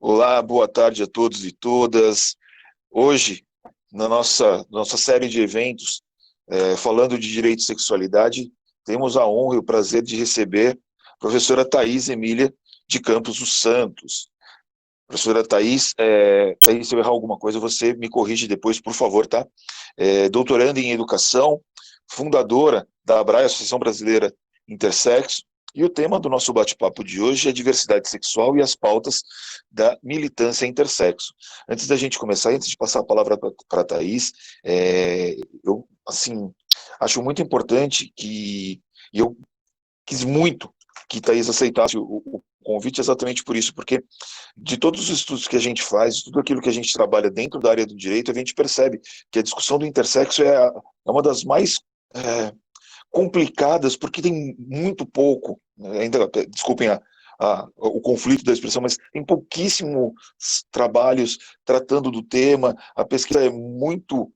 Olá, boa tarde a todos e todas. Hoje, na nossa série de eventos, falando de direito e sexualidade, temos a honra e o prazer de receber a professora Thais Emília de Campos dos Santos. Professora Thais, Thais, se eu errar alguma coisa, você me corrige depois, por favor, tá? Doutoranda em Educação, fundadora da ABRAE, Associação Brasileira Intersexo, e o tema do nosso bate-papo de hoje é diversidade sexual e as pautas da militância intersexo. Antes da gente começar, antes de passar a palavra para a Thais, eu, assim, acho muito importante e eu quis muito que Thais aceitasse o convite exatamente por isso, porque de todos os estudos que a gente faz, tudo aquilo que a gente trabalha dentro da área do direito, a gente percebe que a discussão do intersexo é uma das mais complicadas, porque tem muito pouco, ainda, desculpem o conflito da expressão, mas tem pouquíssimos trabalhos tratando do tema, a pesquisa é muito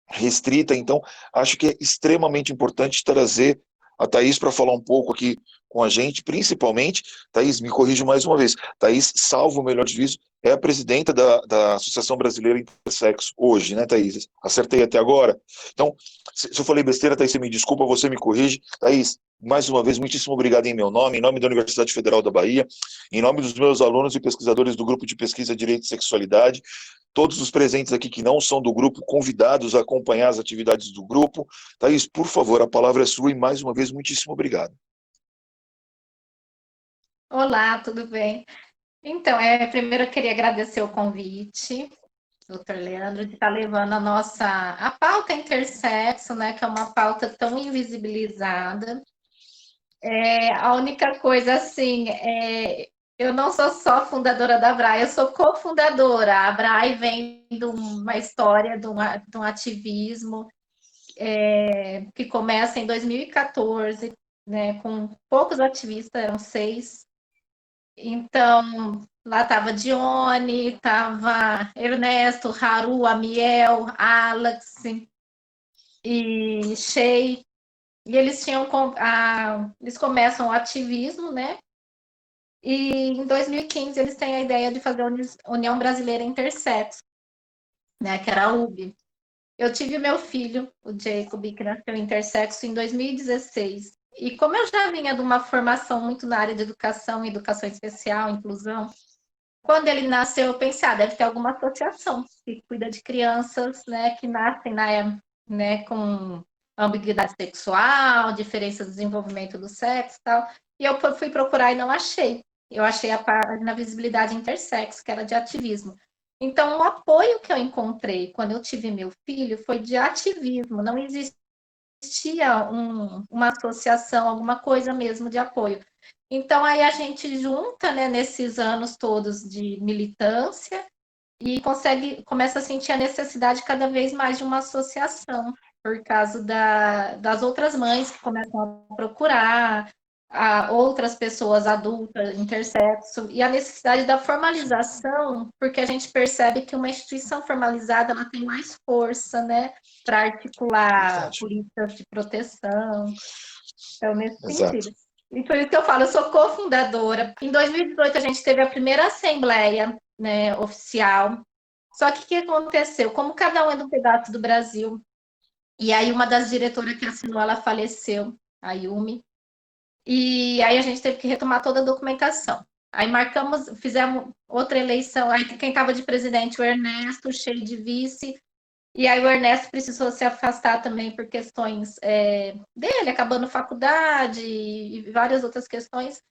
restrita, então acho que é extremamente importante trazer a Thais para falar um pouco aqui com a gente, principalmente, Thais, me corrijo mais uma vez, Thais, salvo o melhor juízo, é a presidenta da Associação Brasileira Intersexo hoje, né, Thais? Acertei até agora? Então, se eu falei besteira, Thais, você me desculpa, você me corrige. Thais, mais uma vez, muitíssimo obrigado em meu nome, em nome da Universidade Federal da Bahia, em nome dos meus alunos e pesquisadores do Grupo de Pesquisa Direito e Sexualidade, todos os presentes aqui que não são do grupo, convidados a acompanhar as atividades do grupo. Thaís, por favor, a palavra é sua e mais uma vez, muitíssimo obrigado. Olá, tudo bem? Então, primeiro eu queria agradecer o convite, doutor Leandro, de estar levando a pauta intersexo, né, que é uma pauta tão invisibilizada. A única coisa, assim, eu não sou só fundadora da ABRAE, eu sou cofundadora. A ABRAE vem de uma história de um ativismo que começa em 2014, né, com poucos ativistas, eram 6. Então, lá estava Dione, estava Ernesto, Haru, Amiel, Alex e Shea. E eles eles começam o ativismo, né? E em 2015 eles têm a ideia de fazer a União Brasileira Intersexo, né? Que era a UB. Eu tive meu filho, o Jacob, que nasceu intersexo em 2016. E como eu já vinha de uma formação muito na área de educação especial, inclusão, quando ele nasceu, eu pensei, deve ter alguma associação que cuida de crianças, né, que nascem né, com ambiguidade sexual, diferença de desenvolvimento do sexo e tal. E eu fui procurar e não achei. Eu achei a página Visibilidade Intersexo, que era de ativismo. Então, o apoio que eu encontrei quando eu tive meu filho foi de ativismo, não existia uma associação, alguma coisa mesmo de apoio. Então, aí a gente junta, né, nesses anos todos de militância e começa a sentir a necessidade cada vez mais de uma associação, por causa das outras mães que começam a procurar, outras pessoas adultas, intersexo, e a necessidade da formalização, porque a gente percebe que uma instituição formalizada ela tem mais força, né, para articular Verdade. políticas de proteção. Então, nesse Exato. sentido. E por isso que eu falo, eu sou cofundadora. Em 2018, a gente teve a primeira assembleia, né, oficial. Só que o que aconteceu? Como cada um é de um pedaço do Brasil, e aí uma das diretoras que assinou, ela faleceu, a Yumi, e aí a gente teve que retomar toda a documentação. Aí fizemos outra eleição, aí quem estava de presidente, o Ernesto, cheio de vice, e aí o Ernesto precisou se afastar também por questões dele, acabando faculdade e várias outras questões.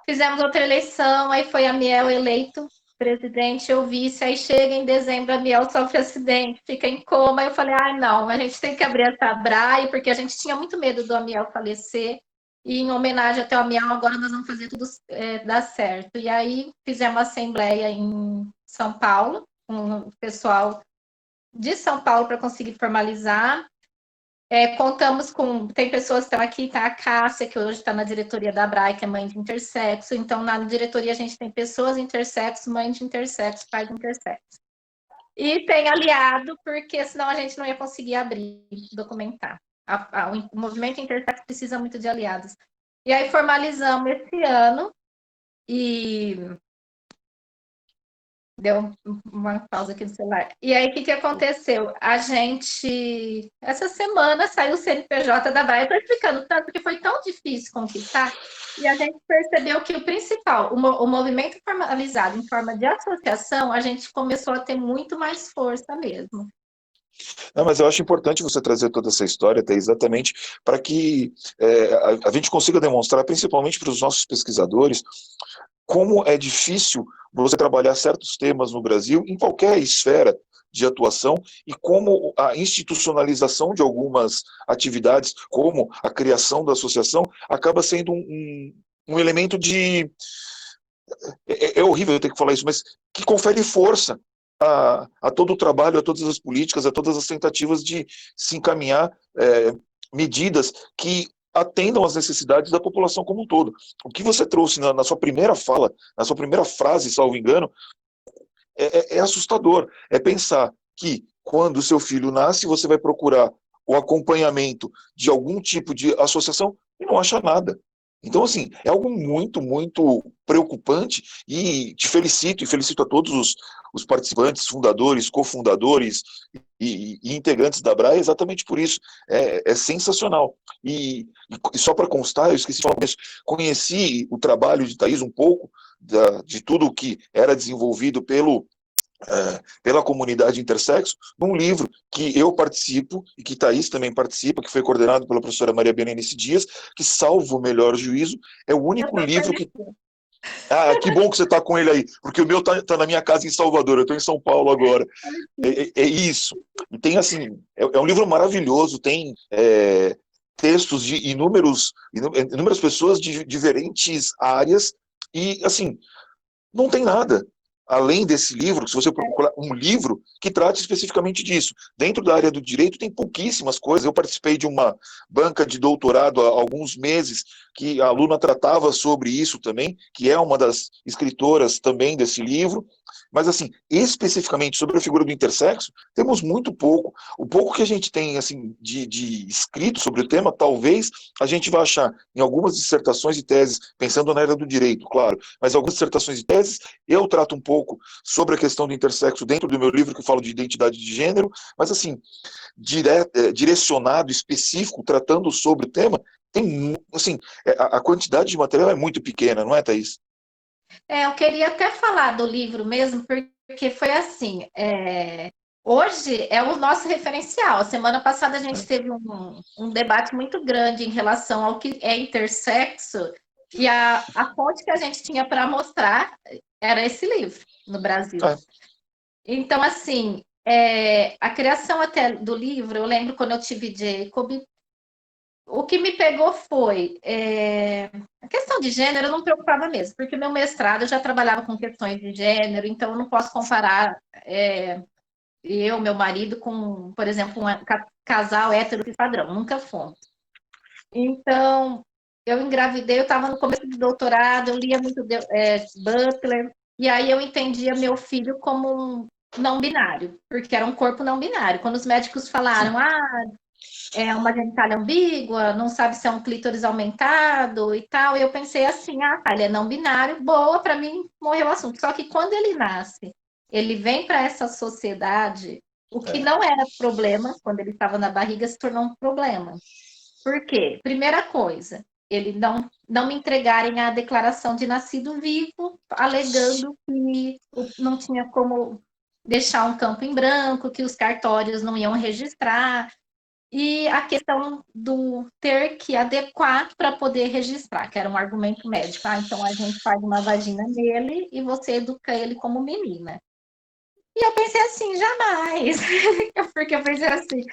Fizemos outra eleição, aí foi a Miel eleito presidente, eu vice, aí chega em dezembro, a Miel sofre acidente, fica em coma, eu falei, não, a gente tem que abrir essa braia, porque a gente tinha muito medo do Amiel falecer, e em homenagem até o Amiel, agora nós vamos fazer tudo dar certo. E aí fizemos a assembleia em São Paulo, com o pessoal de São Paulo para conseguir formalizar. Contamos com. Tem pessoas que estão aqui, tá a Cássia, que hoje está na diretoria da ABRAE, que é mãe de intersexo. Então, na diretoria, a gente tem pessoas intersexo, mãe de intersexo, pai de intersexo. E tem aliado, porque senão a gente não ia conseguir abrir, documentar. O movimento intersexo precisa muito de aliados. E aí formalizamos esse ano, e Deu uma pausa aqui no celular. E aí, o que aconteceu? A gente, essa semana, saiu o CNPJ da Bahia. Estou explicando tanto, porque foi tão difícil conquistar. E a gente percebeu que o principal, o movimento formalizado em forma de associação, a gente começou a ter muito mais força mesmo. Não, mas eu acho importante você trazer toda essa história, até exatamente para que a gente consiga demonstrar, principalmente para os nossos pesquisadores, como é difícil você trabalhar certos temas no Brasil, em qualquer esfera de atuação, e como a institucionalização de algumas atividades, como a criação da associação, acaba sendo um elemento de... É horrível eu ter que falar isso, mas que confere força a todo o trabalho, a todas as políticas, a todas as tentativas de se encaminhar medidas que atendam às necessidades da população como um todo. O que você trouxe na sua primeira fala, na sua primeira frase, salvo engano, é assustador. É pensar que quando o seu filho nasce, você vai procurar o acompanhamento de algum tipo de associação e não acha nada. Então, assim, é algo muito, muito preocupante e te felicito, e felicito a todos os participantes, fundadores, cofundadores e integrantes da BRAE exatamente por isso. É sensacional. E só para constar, eu esqueci de falar isso, conheci o trabalho de Thaís um pouco, de tudo o que era desenvolvido pela comunidade intersexo, num livro que eu participo e que Thaís também participa, que foi coordenado pela professora Maria Berenice Dias, que, salvo o melhor juízo, é o único livro que... Ah, que bom que você está com ele aí, porque o meu está na minha casa em Salvador, eu estou em São Paulo agora. É isso. E tem, assim, é um livro maravilhoso, tem textos de inúmeras pessoas de diferentes áreas, e, assim, não tem nada além desse livro, se você procurar um livro que trate especificamente disso. Dentro da área do direito tem pouquíssimas coisas. Eu participei de uma banca de doutorado há alguns meses que a aluna tratava sobre isso também, que é uma das escritoras também desse livro. Mas, assim, especificamente sobre a figura do intersexo, temos muito pouco. O pouco que a gente tem, assim, de escrito sobre o tema, talvez a gente vá achar em algumas dissertações e teses, pensando na área do direito, claro, mas algumas dissertações e teses, eu trato um pouco sobre a questão do intersexo dentro do meu livro, que eu falo de identidade de gênero, mas, assim, direcionado, específico, tratando sobre o tema, tem, assim, a quantidade de material é muito pequena, não é, Thaís? Eu queria até falar do livro mesmo, porque foi assim. Hoje é o nosso referencial. Semana passada a gente teve um debate muito grande em relação ao que é intersexo, e a fonte que a gente tinha para mostrar era esse livro no Brasil. É. Então, assim, a criação até do livro, eu lembro quando eu tive Jacob, o que me pegou foi a questão de gênero, eu não me preocupava mesmo, porque meu mestrado eu já trabalhava com questões de gênero, então eu não posso comparar eu, meu marido, com, por exemplo, um casal hétero e padrão, nunca fomos. Então, eu engravidei, eu estava no começo do doutorado, eu lia muito Butler, e aí eu entendia meu filho como um não binário, porque era um corpo não binário. Quando os médicos falaram, é uma genitália ambígua, não sabe se é um clítoris aumentado e tal. E eu pensei assim, tá, ele é não binário, boa, para mim morreu o assunto. Só que quando ele nasce, ele vem para essa sociedade, o que não era problema, quando ele estava na barriga, se tornou um problema. Por quê? Primeira coisa, ele não me entregarem a declaração de nascido vivo, alegando que não tinha como deixar um campo em branco, que os cartórios não iam registrar, e a questão do ter que adequar para poder registrar, que era um argumento médico. Então a gente faz uma vagina nele e você educa ele como menina. E eu pensei assim, jamais. Porque eu pensei assim,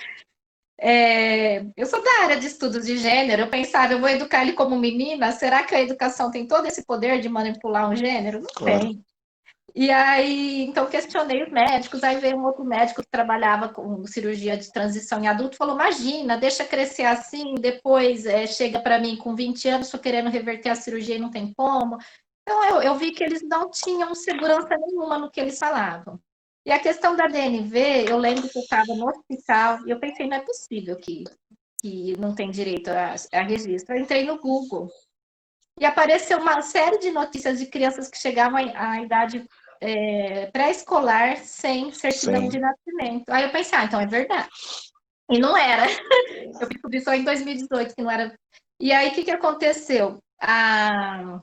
eu sou da área de estudos de gênero, eu pensava, eu vou educar ele como menina, será que a educação tem todo esse poder de manipular um gênero? Não Claro. tem. E aí, então, questionei os médicos, aí veio um outro médico que trabalhava com cirurgia de transição em adulto, falou, imagina, deixa crescer assim, depois chega para mim com 20 anos, estou querendo reverter a cirurgia e não tem como. Então, eu vi que eles não tinham segurança nenhuma no que eles falavam. E a questão da DNV, eu lembro que eu estava no hospital, e eu pensei, não é possível que não tem direito a registro. Eu entrei no Google, e apareceu uma série de notícias de crianças que chegavam à idade pré-escolar sem certidão de Sim. nascimento. Aí eu pensei, então é verdade. E não era. Eu descobri só em 2018 que não era. E aí, o que aconteceu? A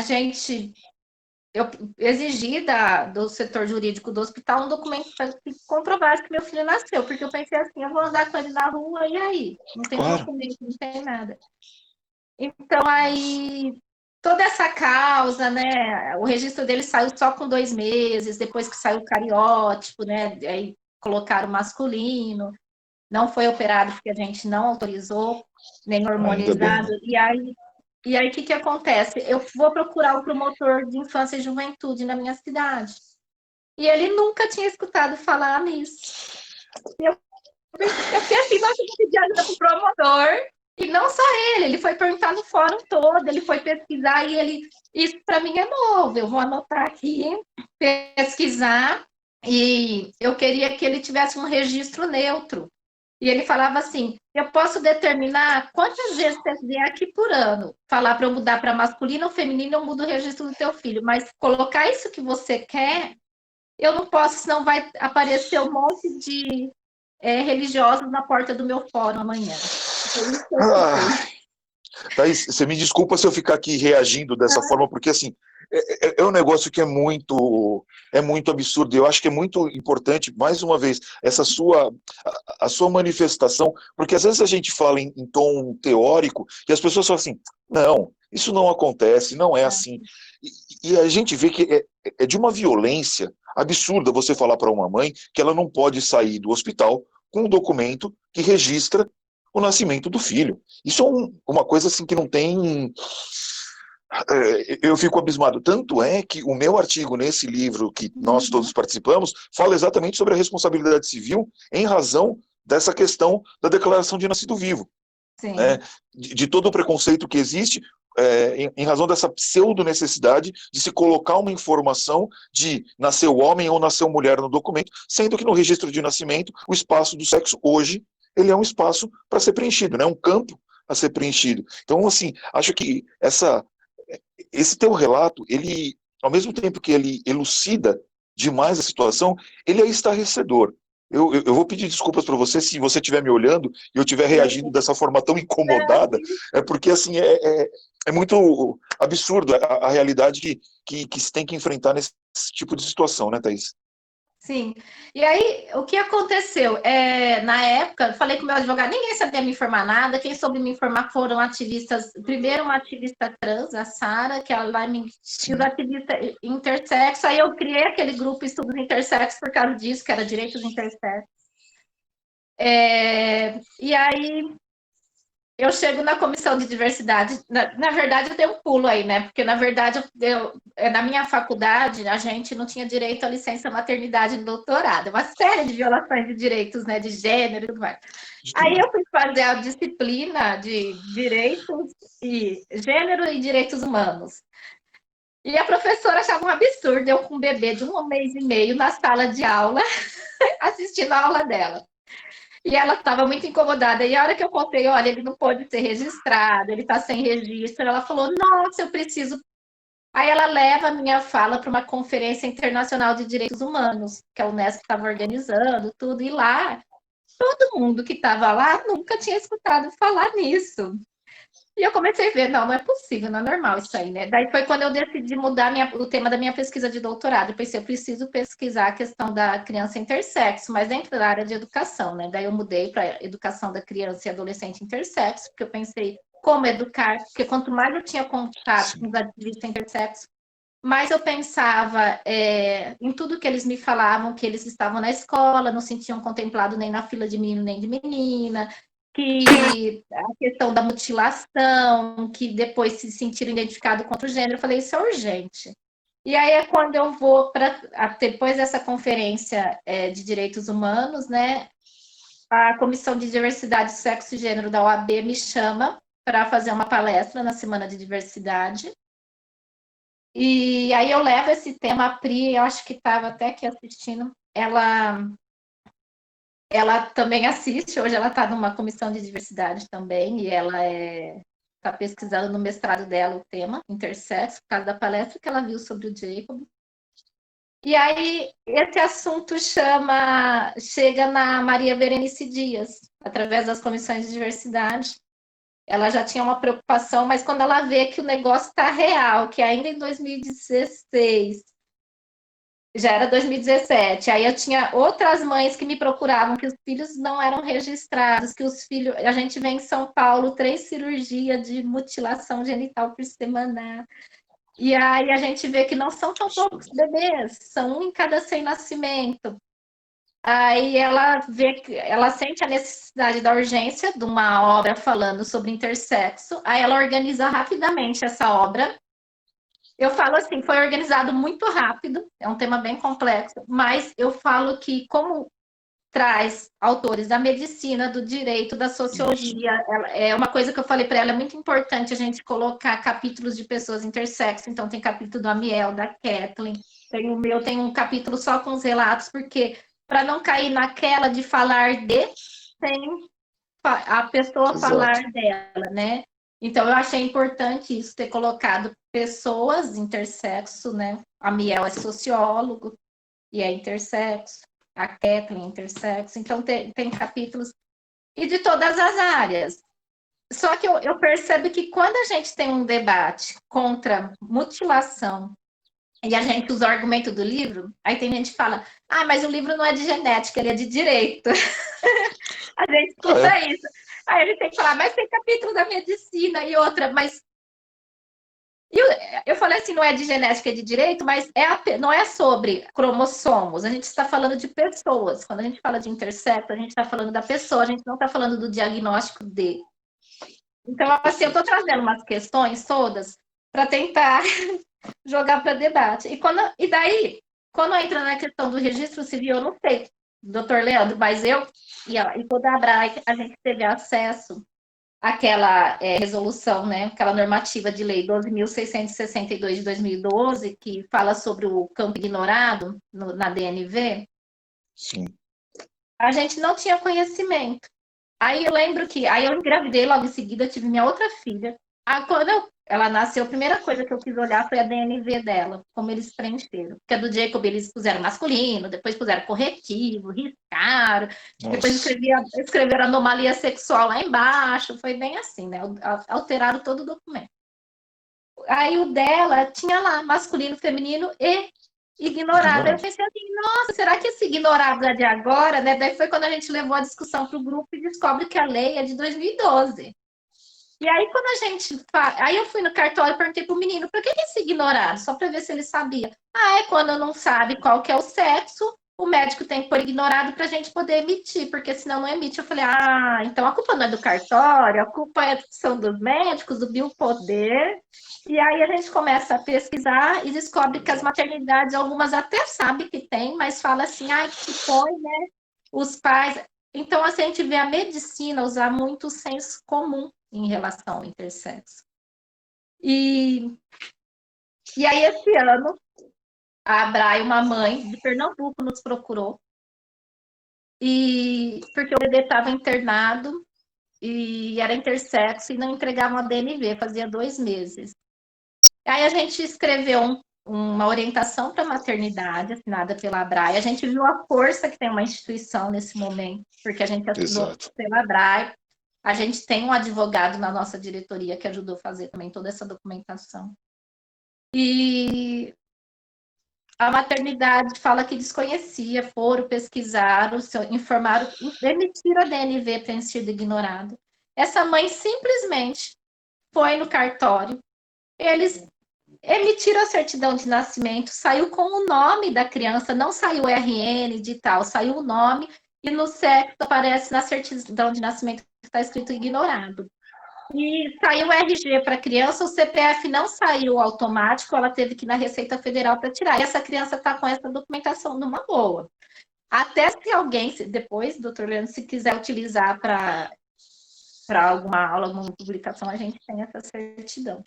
gente, eu exigi do setor jurídico do hospital um documento que comprovasse que meu filho nasceu, porque eu pensei assim, eu vou andar com ele na rua, e aí? Não tem Claro. documento, não tem nada. Então, aí, toda essa causa, né? O registro dele saiu só com 2 meses, depois que saiu o cariótipo, né? Aí colocaram masculino, não foi operado porque a gente não autorizou, nem Ainda bem, hormonizado. né? E aí, o que acontece? Eu vou procurar o promotor de infância e juventude na minha cidade. E ele nunca tinha escutado falar nisso. Eu fiquei assim, nossa, eu vou pedir ajuda pro promotor. E não só ele foi perguntar no fórum todo, ele foi pesquisar e isso para mim é novo. Eu vou anotar aqui, pesquisar, e eu queria que ele tivesse um registro neutro. E ele falava assim: eu posso determinar quantas vezes você vier aqui por ano. Falar para eu mudar para masculino ou feminino, eu mudo o registro do teu filho. Mas colocar isso que você quer, eu não posso, senão vai aparecer um monte de religiosos na porta do meu fórum amanhã. Foi isso que eu Ah, escutei. Thaís, você me desculpa se eu ficar aqui reagindo dessa forma, porque assim, é um negócio que é muito absurdo. Eu acho que é muito importante, mais uma vez, a sua manifestação, porque às vezes a gente fala em tom teórico e as pessoas falam assim, não, isso não acontece, não é assim. E a gente vê que é de uma violência absurda você falar para uma mãe que ela não pode sair do hospital com um documento que registra o nascimento do filho. Isso é uma coisa assim que não tem. Eu fico abismado. Tanto é que o meu artigo nesse livro que nós Uhum. todos participamos fala exatamente sobre a responsabilidade civil em razão dessa questão da declaração de nascido vivo, né? Sim. De todo o preconceito que existe em razão dessa pseudo-necessidade de se colocar uma informação de nasceu homem ou nasceu mulher no documento, sendo que no registro de nascimento o espaço do sexo hoje ele é um espaço para ser preenchido, né? Um campo a ser preenchido. Então, assim, acho que esse teu relato, ele, ao mesmo tempo que ele elucida demais a situação, ele é estarrecedor. Eu vou pedir desculpas para você se você estiver me olhando e eu estiver reagindo dessa forma tão incomodada, é porque assim é muito absurdo a realidade que se tem que enfrentar nesse tipo de situação, né, Thaís? Sim. E aí, o que aconteceu? Na época, eu falei com o meu advogado, ninguém sabia me informar nada. Quem soube me informar foram ativistas. Primeiro, uma ativista trans, a Sara, que ela e os Sim. ativistas intersexo. Aí eu criei aquele grupo Estudos Intersexo por causa disso, que era Direitos Intersexo. E aí, eu chego na comissão de diversidade. Na verdade, eu dei um pulo aí, né? Porque, na verdade, na minha faculdade, a gente não tinha direito à licença maternidade no doutorado. Uma série de violações de direitos, né? De gênero e tudo mais. De Aí tudo. eu fui fazer a disciplina de direitos e gênero e direitos humanos. E a professora achava um absurdo eu com um bebê de 1 mês e meio na sala de aula, assistindo a aula dela. E ela estava muito incomodada. E a hora que eu contei, olha, ele não pode ser registrado, ele está sem registro, ela falou, nossa, eu preciso. Aí ela leva a minha fala para uma conferência internacional de direitos humanos, que a Unesco estava organizando, tudo, e lá, todo mundo que estava lá nunca tinha escutado falar nisso. E eu comecei a ver, não é possível, não é normal isso aí, né? Daí foi quando eu decidi mudar o tema da minha pesquisa de doutorado. Eu pensei, eu preciso pesquisar a questão da criança intersexo, mas dentro da área de educação, né? Daí eu mudei para educação da criança e adolescente intersexo, porque eu pensei como educar, porque quanto mais eu tinha contato com Sim. os ativistas intersexo, mais eu pensava em tudo que eles me falavam, que eles estavam na escola, não se sentiam contemplados nem na fila de menino nem de menina, que a questão da mutilação, que depois se sentiram identificados com outro gênero, eu falei, isso é urgente. E aí é quando eu vou para, depois dessa conferência de direitos humanos, né, a Comissão de Diversidade, Sexo e Gênero da OAB me chama para fazer uma palestra na Semana de Diversidade. E aí eu levo esse tema, a Pri, eu acho que estava até aqui assistindo, ela também assiste, hoje ela está numa comissão de diversidade também, e ela está pesquisando no mestrado dela o tema, intersexo, por causa da palestra que ela viu sobre o Jacob. E aí, esse assunto chega na Maria Berenice Dias, através das comissões de diversidade. Ela já tinha uma preocupação, mas quando ela vê que o negócio está real, que ainda em 2016, já era 2017, aí eu tinha outras mães que me procuravam, que os filhos não eram registrados, que os filhos. A gente vê em São Paulo 3 cirurgias de mutilação genital por semana. E aí a gente vê que não são tão poucos bebês, são um em cada 100 nascimento. Aí ela vê que ela sente a necessidade da urgência de uma obra falando sobre intersexo. Aí ela organiza rapidamente essa obra. Eu falo assim, foi organizado muito rápido, é um tema bem complexo, mas eu falo que como traz autores da medicina, do direito, da Isso, sociologia. É uma coisa que eu falei para ela, é muito importante a gente colocar capítulos de pessoas intersexo. Então, tem capítulo do Amiel, da Kathleen, tem o meu, tem um capítulo só com os relatos, porque para não cair naquela de falar sem a pessoa exato. falar dela, né? Então, eu achei importante isso, ter colocado pessoas intersexo, né? A Miel é sociólogo e é intersexo, a Kathleen é intersexo, então tem capítulos, e de todas as áreas. Só que eu percebo que quando a gente tem um debate contra mutilação e a gente usa o argumento do livro, aí tem gente que fala, ah, mas o livro não é de genética, ele é de direito. A gente Ah, é? escuta isso. Aí ele tem que falar, mas tem capítulo da medicina e outra, mas eu falei assim, não é de genética, é de direito, mas não é sobre cromossomos, a gente está falando de pessoas. Quando a gente fala de intersexo, a gente está falando da pessoa, a gente não está falando do diagnóstico de. Então, assim, eu estou Perfeito. trazendo umas questões todas para tentar jogar para debate. E daí, quando entra na questão do registro civil, eu não sei, doutor Leandro, mas eu e toda a ABRAE, a gente teve acesso aquela resolução, né, aquela normativa de lei 12.662 de 2012, que fala sobre o campo ignorado na DNV, Sim. a gente não tinha conhecimento. Aí eu lembro que, aí eu engravidei logo em seguida, tive minha outra filha. Ela nasceu, a primeira coisa que eu quis olhar foi a DNV dela, como eles preencheram. Porque a do Jacob eles puseram masculino, depois puseram corretivo, riscaram, depois Nossa. escreveram anomalia sexual lá embaixo, foi bem assim, né? Alteraram todo o documento. Aí o dela tinha lá masculino, feminino e ignorado. Aí eu Ignorado. pensei assim, nossa, será que esse ignorado é de agora, né? Daí foi quando a gente levou a discussão para o grupo e descobre que a lei é de 2012. E aí, quando a gente. Aí eu fui no cartório e perguntei pro menino, por que esse ignorado? Só para ver se ele sabia. Ah, é quando não sabe qual que é o sexo, o médico tem que pôr ignorado para a gente poder emitir, porque senão não emite. Eu falei, ah, então a culpa não é do cartório, a culpa são dos médicos, do biopoder. E aí a gente começa a pesquisar e descobre que as maternidades, algumas até sabem que tem, mas fala assim, ah, que põe, né? Os pais. Então, assim, a gente vê a medicina usar muito o senso comum em relação ao intersexo. E, e aí, esse ano, a Abrai, uma mãe de Pernambuco, nos procurou, e porque o bebê estava internado e era intersexo e não entregava uma DNV, fazia 2 meses. Aí a gente escreveu uma orientação para a maternidade, assinada pela Abrai. A gente viu a força que tem uma instituição nesse momento, porque a gente assinou Exato. pela Abrai. A gente tem um advogado na nossa diretoria que ajudou a fazer também toda essa documentação. E a maternidade fala que desconhecia, foram pesquisar, informaram, emitiram a DNV preenchido ignorado. Essa mãe simplesmente foi no cartório, eles emitiram a certidão de nascimento, saiu com o nome da criança, não saiu o RN de tal, saiu o nome, e no sexo aparece na certidão de nascimento que está escrito ignorado. E saiu o RG para a criança, o CPF não saiu automático, ela teve que ir na Receita Federal para tirar. E essa criança está com essa documentação numa boa. Até se alguém, depois, doutor Leandro, se quiser utilizar para alguma aula, alguma publicação, a gente tem essa certidão.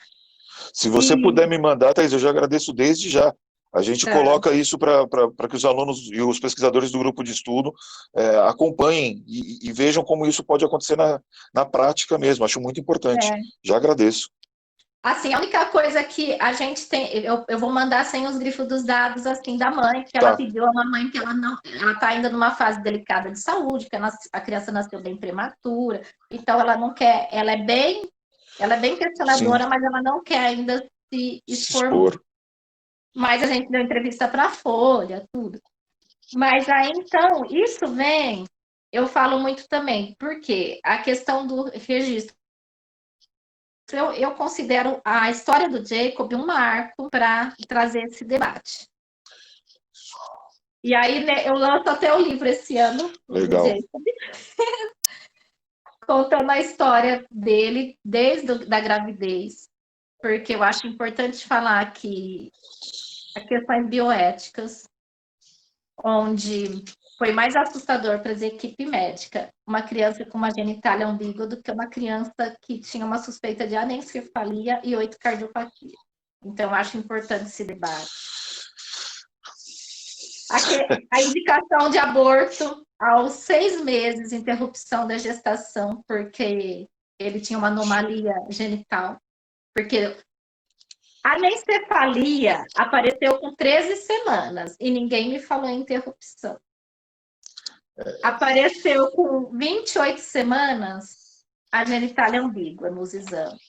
Se você puder E me mandar, Thais, eu já agradeço desde já. A gente tá, coloca isso para que os alunos e os pesquisadores do grupo de estudo acompanhem e vejam como isso pode acontecer na prática mesmo. Acho muito importante. é, Já agradeço. Assim, a única coisa que a gente tem, eu vou mandar sem os grifos dos dados, assim, da mãe, que ela Tá. pediu a mamãe que ela tá ainda numa fase delicada de saúde, que a criança nasceu bem prematura, então ela não quer, ela é bem Sim, questionadora, mas ela não quer ainda se se expor expor. muito. Mas a gente deu entrevista para a Folha, tudo. Mas aí, então, isso vem, eu falo muito também, porque a questão do registro, eu considero a história do Jacob um marco para trazer esse debate. E aí, né, eu lanço até o livro esse ano, do Legal. Jacob, contando a história dele desde a gravidez, porque eu acho importante falar que as questões bioéticas, onde foi mais assustador para a equipe médica uma criança com uma genitália ambígua do que uma criança que tinha uma suspeita de anencefalia e 8 cardiopatias. Então, eu acho importante esse debate. A indicação de aborto aos 6 meses, interrupção da gestação, porque ele tinha uma anomalia genital. Porque a anencefalia apareceu com 13 semanas e ninguém me falou em interrupção. Apareceu com 28 semanas a genitália ambígua nos exames.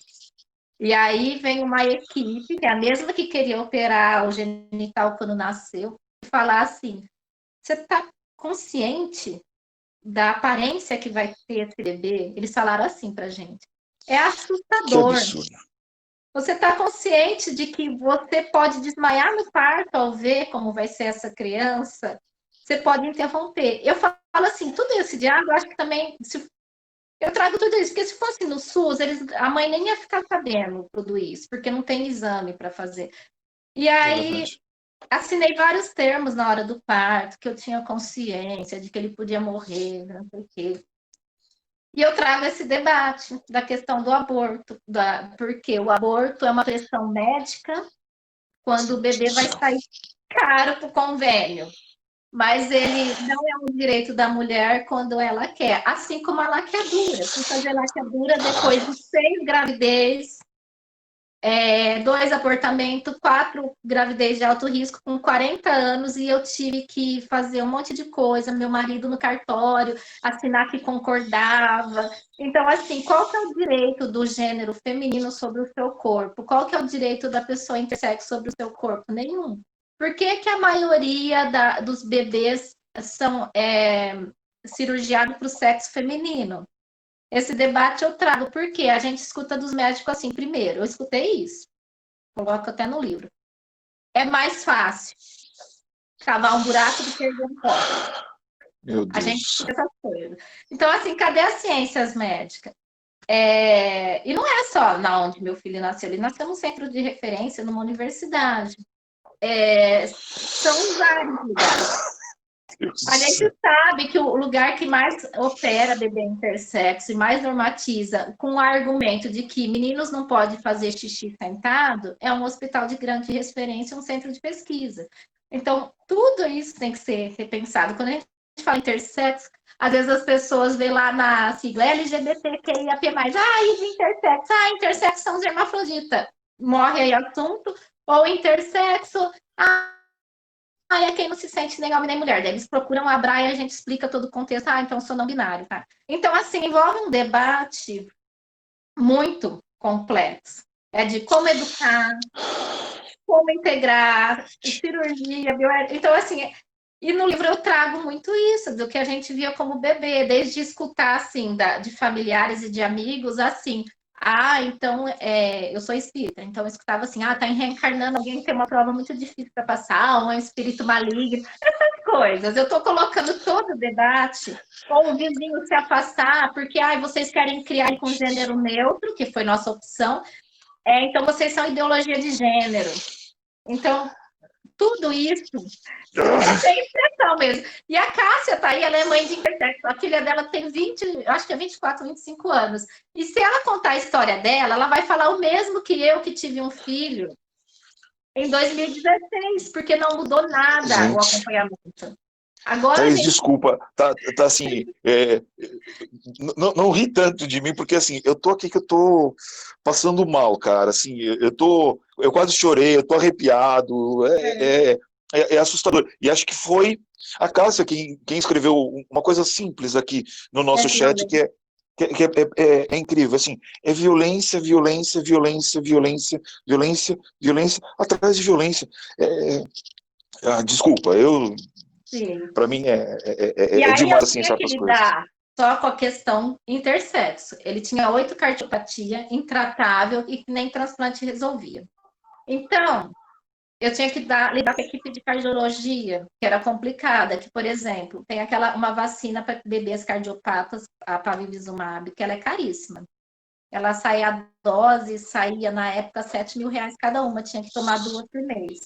E aí vem uma equipe, que é a mesma que queria operar o genital quando nasceu, e falar assim: você está consciente da aparência que vai ter esse bebê? Eles falaram assim pra gente. É Que assustador. absurdo. Você está consciente de que você pode desmaiar no parto ao ver como vai ser essa criança? Você pode interromper. Eu falo assim, tudo isso de água, eu acho que também, eu trago tudo isso, porque se fosse no SUS, a mãe nem ia ficar sabendo tudo isso, porque não tem exame para fazer. E É aí, verdade. assinei vários termos na hora do parto, que eu tinha consciência de que ele podia morrer, não sei o quê. E eu trago esse debate da questão do aborto, porque o aborto é uma pressão médica quando o bebê vai sair caro para o convênio. Mas ele não é um direito da mulher quando ela quer, assim como a laqueadura. Fui fazer laqueadura depois de 6 gravidez, 2 abortamentos, 4 gravidez de alto risco com 40 anos, e eu tive que fazer um monte de coisa, meu marido no cartório, assinar que concordava. Então, assim, qual que é o direito do gênero feminino sobre o seu corpo? Qual que é o direito da pessoa intersexo sobre o seu corpo? Nenhum. Por que que a maioria dos bebês são cirurgiados para o sexo feminino? Esse debate eu trago porque a gente escuta dos médicos assim, primeiro, eu escutei isso, coloco até no livro. É mais fácil cavar um buraco do que erguer um poste. Meu A Deus do gente céu. escuta essas coisas. Então, assim, cadê as ciências médicas? E não é só na onde meu filho nasceu, ele nasceu num centro de referência, numa universidade. São vários lugares. Deus do A céu. gente sabe que o lugar que mais opera bebê intersexo e mais normatiza com o argumento de que meninos não podem fazer xixi sentado é um hospital de grande referência, um centro de pesquisa. Então, tudo isso tem que ser repensado. Quando a gente fala intersexo, às vezes as pessoas veem lá na sigla LGBTQIAP+, e de intersexo? Intersexo são os hermafroditas. Morre aí o assunto. Ou intersexo, é quem não se sente nem homem nem mulher. Daí eles procuram a Braia e a gente explica todo o contexto. Então sou não binário, tá? Então, assim, envolve um debate muito complexo. É de como educar, como integrar, cirurgia, bioética. Então, assim, e no livro eu trago muito isso, do que a gente via como bebê, desde escutar, assim, de familiares e de amigos, assim, então, eu sou espírita, então eu escutava assim, tá reencarnando alguém que tem uma prova muito difícil para passar, ou é um espírito maligno, essas coisas. Eu estou colocando todo o debate, ou o vizinho se afastar, porque, vocês querem criar com gênero neutro, que foi nossa opção, então vocês são ideologia de gênero. Então, tudo isso tem expressão mesmo. E a Cássia tá aí, ela é mãe de intersexo. A filha dela tem 20, acho que é 24, 25 anos. E se ela contar a história dela, ela vai falar o mesmo que eu, que tive um filho em 2016, porque não mudou nada o Gente, acompanhamento. Agora, Thaís, gente, desculpa, tá assim, não ri tanto de mim, porque assim, eu tô aqui que eu tô passando mal, cara, assim, eu quase chorei, eu tô arrepiado, é assustador. E acho que foi a Cássia quem escreveu uma coisa simples aqui no nosso chat, violência. que é incrível, assim, é violência, violência, violência, violência, violência, violência, atrás de violência. Desculpa, Sim. para mim E é aí eu demais, assim, tinha que certas coisas. lidar só com a questão intersexo. Ele tinha 8 cardiopatia, intratável e que nem transplante resolvia. Então, eu tinha que lidar com a equipe de cardiologia, que era complicada, que, por exemplo, tem uma vacina para bebês cardiopatas, a pavivizumab, que ela é caríssima. Ela saía a dose, saía na época R$ 7.000 cada uma, tinha que tomar 2 por mês.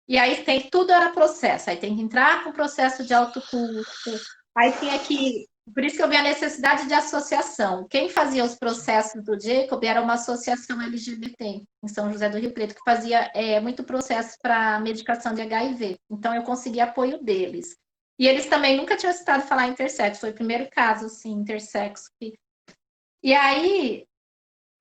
E aí tudo era processo, aí tem que entrar com processo de alto custo, aí tinha que. Por isso que eu vi a necessidade de associação. Quem fazia os processos do Jacob era uma associação LGBT em São José do Rio Preto, que fazia muito processo para medicação de HIV. Então eu consegui apoio deles. E eles também nunca tinham citado falar intersexo, foi o primeiro caso, assim, intersexo. E aí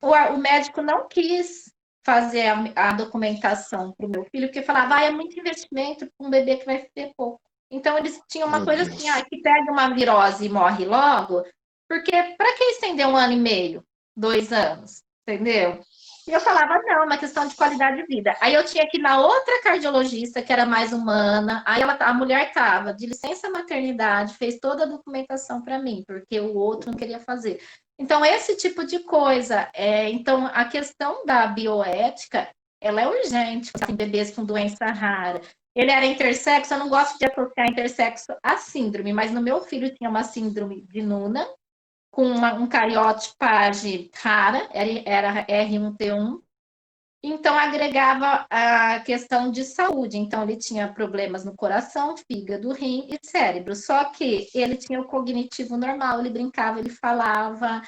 o médico não quis fazer a documentação para o meu filho, porque falava, é muito investimento para um bebê que vai ter pouco. Então, eles tinham uma Meu coisa assim, Deus. que pega uma virose e morre logo, porque para que estender 1 ano e meio, 2 anos, entendeu? E eu falava, não, é uma questão de qualidade de vida. Aí eu tinha que ir na outra cardiologista, que era mais humana, aí a mulher estava de licença maternidade, fez toda a documentação para mim, porque o outro não queria fazer. Então, esse tipo de coisa. Então, a questão da bioética, ela é urgente. Tem bebês com doença rara. Ele era intersexo, eu não gosto de associar intersexo à síndrome, mas no meu filho tinha uma síndrome de Nuna, com um cariotipagem rara, era R1T1, então agregava a questão de saúde. Então, ele tinha problemas no coração, fígado, rim e cérebro. Só que ele tinha o cognitivo normal, ele brincava, ele falava,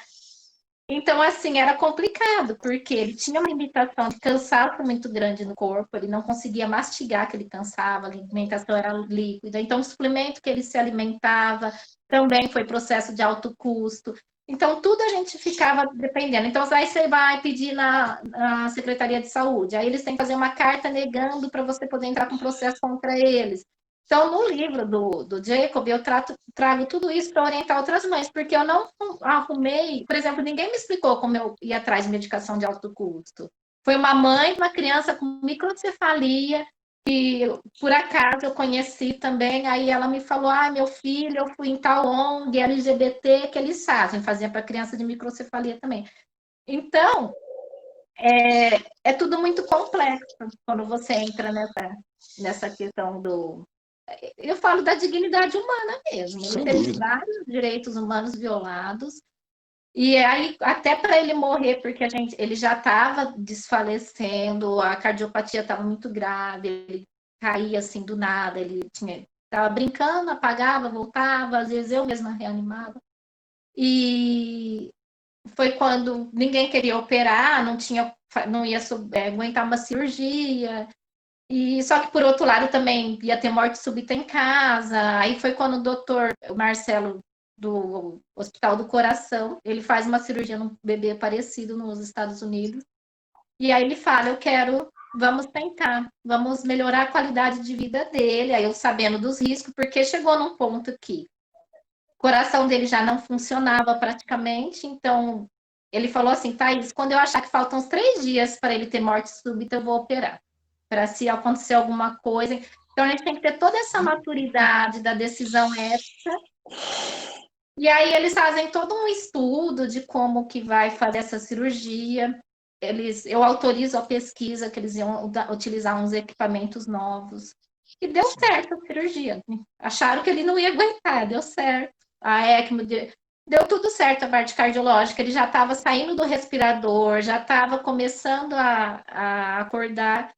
então, assim, era complicado, porque ele tinha uma limitação de cansaço muito grande no corpo, ele não conseguia mastigar, que ele cansava, a alimentação era líquida. Então, o suplemento que ele se alimentava também foi processo de alto custo. Então, tudo a gente ficava dependendo. Então, aí você vai pedir na Secretaria de Saúde, aí eles têm que fazer uma carta negando para você poder entrar com processo contra eles. Então, no livro do Jacob, eu trago tudo isso para orientar outras mães, porque eu não arrumei, por exemplo, ninguém me explicou como eu ia atrás de medicação de alto custo. Foi uma mãe, uma criança com microcefalia, que por acaso eu conheci também, aí ela me falou, meu filho, eu fui em tal ONG LGBT que eles fazia para criança de microcefalia também. Então, é tudo muito complexo quando você entra nessa questão do. Eu falo da dignidade humana mesmo. Ele Sem teve dúvida. vários direitos humanos violados. E aí, até para ele morrer, porque ele já estava desfalecendo, a cardiopatia estava muito grave, ele caía assim do nada, ele estava brincando, apagava, voltava, às vezes eu mesma reanimava. E foi quando ninguém queria operar, não ia aguentar uma cirurgia. E só que por outro lado também ia ter morte súbita em casa. Aí foi quando o doutor Marcelo do Hospital do Coração, ele faz uma cirurgia num bebê parecido nos Estados Unidos. E aí ele fala, vamos tentar, vamos melhorar a qualidade de vida dele. Aí eu sabendo dos riscos, porque chegou num ponto que o coração dele já não funcionava praticamente, então ele falou assim, Thaís, quando eu achar que faltam uns 3 dias para ele ter morte súbita, eu vou operar para se acontecer alguma coisa. Então, a gente tem que ter toda essa maturidade da decisão ética. E aí, eles fazem todo um estudo de como que vai fazer essa cirurgia. Eu autorizo a pesquisa que eles iam utilizar uns equipamentos novos. E deu certo a cirurgia. Acharam que ele não ia aguentar, deu certo. A ECMO deu tudo certo a parte cardiológica. Ele já estava saindo do respirador, já estava começando a acordar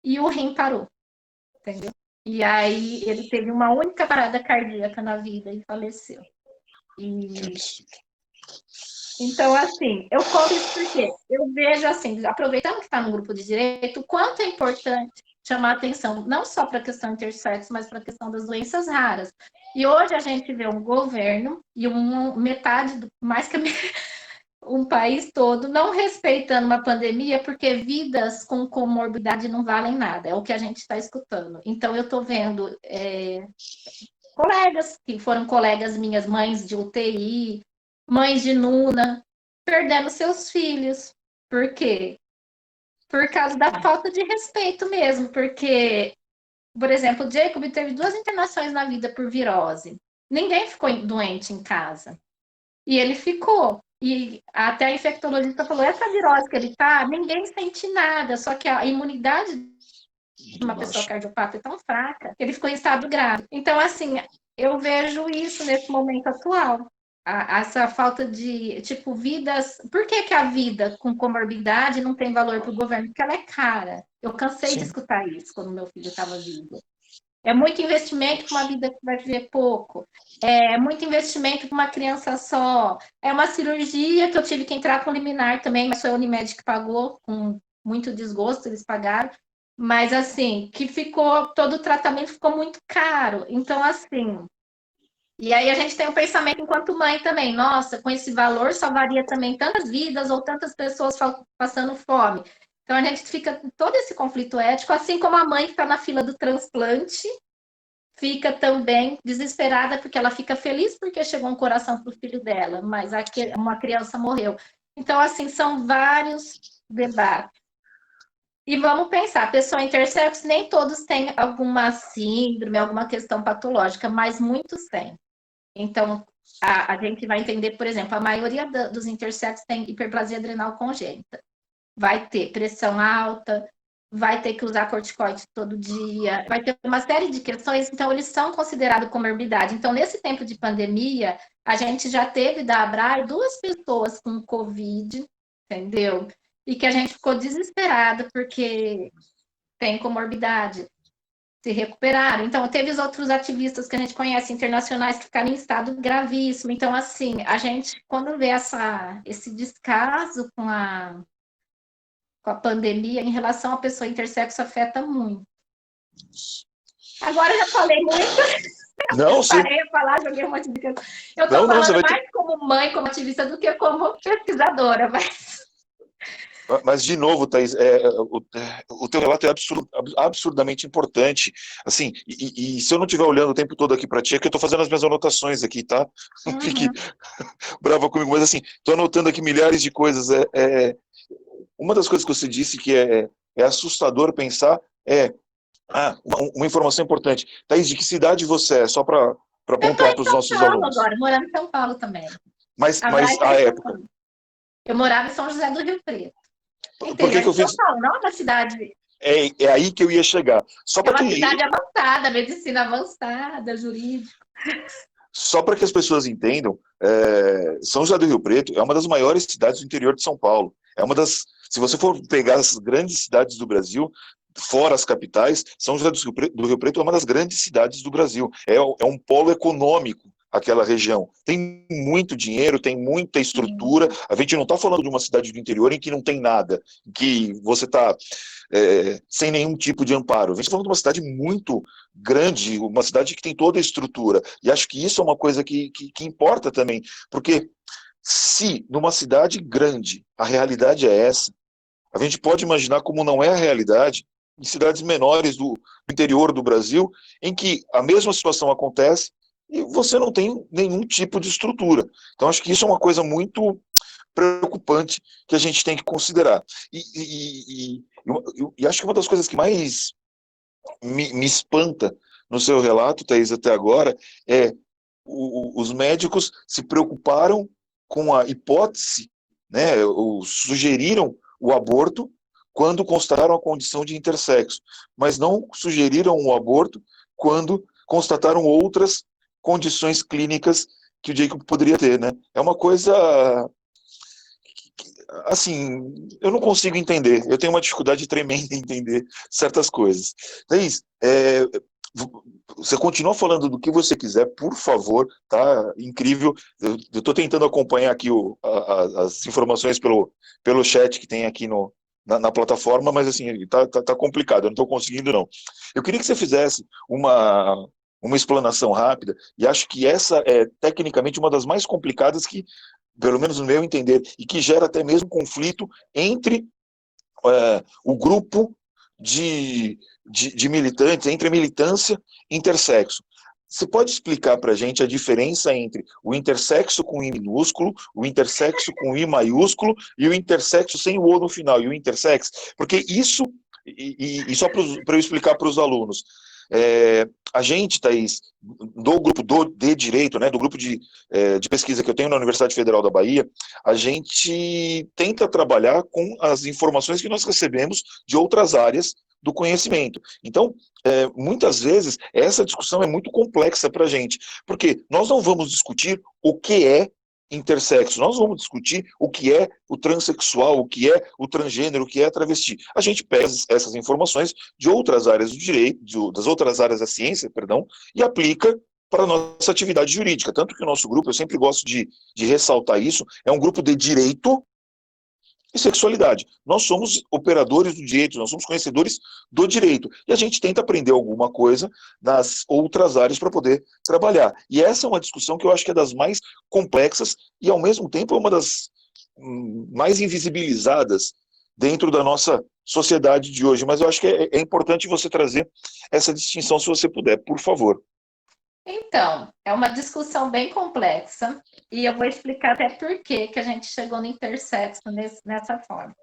e o rim parou, entendeu? E aí ele teve uma única parada cardíaca na vida e faleceu. Então, assim, eu conto isso porque eu vejo, assim, aproveitando que está no grupo de direito, o quanto é importante chamar atenção, não só para a questão intersexo, mas para a questão das doenças raras. E hoje a gente vê um governo e metade, mais que um país todo, não respeitando uma pandemia, porque vidas com comorbidade não valem nada, é o que a gente está escutando. Então, eu estou vendo colegas, que foram colegas minhas, mães de UTI, mães de Nuna, perdendo seus filhos. Por quê? Por causa da falta de respeito mesmo, porque, por exemplo, o Jacob teve 2 internações na vida por virose. Ninguém ficou doente em casa. E ele ficou. E até a infectologista falou, essa virose que ele tá, ninguém sente nada, só que a imunidade de uma pessoa cardiopata é tão fraca, que ele ficou em estado grave. Então, assim, eu vejo isso nesse momento atual. Essa falta de, tipo, vidas... Por que que a vida com comorbidade não tem valor para o governo? Porque ela é cara. Eu cansei de escutar isso quando meu filho estava vivo. É muito investimento para uma vida que vai viver pouco. É muito investimento para uma criança só. É uma cirurgia que eu tive que entrar com liminar também, mas foi a Unimed que pagou, com muito desgosto, eles pagaram. Mas, assim, que ficou, todo o tratamento ficou muito caro. Então, assim... E aí a gente tem um pensamento enquanto mãe também. Nossa, com esse valor salvaria também tantas vidas ou tantas pessoas passando fome. Então a gente fica todo esse conflito ético, assim como a mãe que está na fila do transplante fica também desesperada porque ela fica feliz porque chegou um coração para o filho dela, mas uma criança morreu. Então, assim, são vários debates. E vamos pensar, pessoa intersexo, nem todos têm alguma síndrome, alguma questão patológica, mas muitos têm. Então, a gente vai entender, por exemplo, a maioria dos intersexos tem hiperplasia adrenal congênita. Vai ter pressão alta, vai ter que usar corticoide todo dia, vai ter uma série de questões, então eles são considerados comorbidade. Então, nesse tempo de pandemia, a gente já teve da Abrai 2 pessoas com Covid, entendeu? E que a gente ficou desesperado porque tem comorbidade, se recuperaram. Então, teve os outros ativistas que a gente conhece, internacionais, que ficaram em estado gravíssimo. Então, assim, a gente, quando vê esse descaso com a pandemia, em relação à pessoa intersexo, afeta muito. Agora eu já falei muito. Não, sim. Parei a falar, joguei um monte de coisa. Eu estou falando mais como mãe, como ativista, do que como pesquisadora, Mas, de novo, Thaís, o teu relato é absurdamente importante. Assim, e se eu não estiver olhando o tempo todo aqui para ti, é que eu estou fazendo as minhas anotações aqui, tá? Não fique brava comigo, mas assim, estou anotando aqui milhares de coisas. Uma das coisas que você disse que é assustador pensar uma informação importante. Thaís, de que cidade você é? Só para pontuar para os nossos alunos. Agora, morando em São Paulo também. Mas a época. Eu morava em São José do Rio Preto. Por que eu fiz? São Paulo, não é uma cidade. É aí que eu ia chegar. É uma cidade avançada, medicina avançada, jurídica. Só para que as pessoas entendam, São José do Rio Preto é uma das maiores cidades do interior de São Paulo. Se você for pegar as grandes cidades do Brasil, fora as capitais, São José do Rio Preto é uma das grandes cidades do Brasil. É um polo econômico aquela região. Tem muito dinheiro, tem muita estrutura. A gente não está falando de uma cidade do interior em que não tem nada, em que você está sem nenhum tipo de amparo. A gente está falando de uma cidade muito grande, uma cidade que tem toda a estrutura. E acho que isso é uma coisa que importa também, porque se numa cidade grande a realidade é essa, a gente pode imaginar como não é a realidade em cidades menores do interior do Brasil, em que a mesma situação acontece e você não tem nenhum tipo de estrutura. Então, acho que isso é uma coisa muito preocupante que a gente tem que considerar. E acho que uma das coisas que mais me espanta no seu relato, Thaís, até agora, é os médicos se preocuparam com a hipótese, né, ou sugeriram o aborto quando constataram a condição de intersexo, mas não sugeriram o aborto quando constataram outras condições clínicas que o Jacob poderia ter, né? É uma coisa assim, eu não consigo entender. Eu tenho uma dificuldade tremenda em entender certas coisas. Thaís, você continua falando do que você quiser, por favor, tá? Incrível. Eu estou tentando acompanhar aqui as informações pelo chat que tem aqui no na plataforma, mas assim, tá complicado, eu não estou conseguindo não. Eu queria que você fizesse uma explanação rápida, e acho que essa é tecnicamente uma das mais complicadas que, pelo menos no meu entender, e que gera até mesmo conflito entre o grupo de militantes, entre a militância intersexo. Você pode explicar para a gente a diferença entre o intersexo com I minúsculo, o intersexo com I maiúsculo e o intersexo sem o O no final, e o intersex? Porque isso, e só para eu explicar para os alunos, a gente, Thaís, do grupo de Direito, né, do grupo de pesquisa que eu tenho na Universidade Federal da Bahia, a gente tenta trabalhar com as informações que nós recebemos de outras áreas do conhecimento. Então, muitas vezes, essa discussão é muito complexa para a gente, porque nós não vamos discutir o que é intersexo, nós vamos discutir o que é o transexual, o que é o transgênero, o que é a travesti. A gente pega essas informações de outras áreas do direito, das outras áreas da ciência, perdão, e aplica para a nossa atividade jurídica. Tanto que o nosso grupo, eu sempre gosto de ressaltar isso, é um grupo de direito e sexualidade. Nós somos operadores do direito, nós somos conhecedores do direito. E a gente tenta aprender alguma coisa nas outras áreas para poder trabalhar. E essa é uma discussão que eu acho que é das mais complexas e, ao mesmo tempo, é uma das mais invisibilizadas dentro da nossa sociedade de hoje. Mas eu acho que é importante você trazer essa distinção, se você puder, por favor. Então, é uma discussão bem complexa e eu vou explicar até por que a gente chegou no intersexo nessa forma.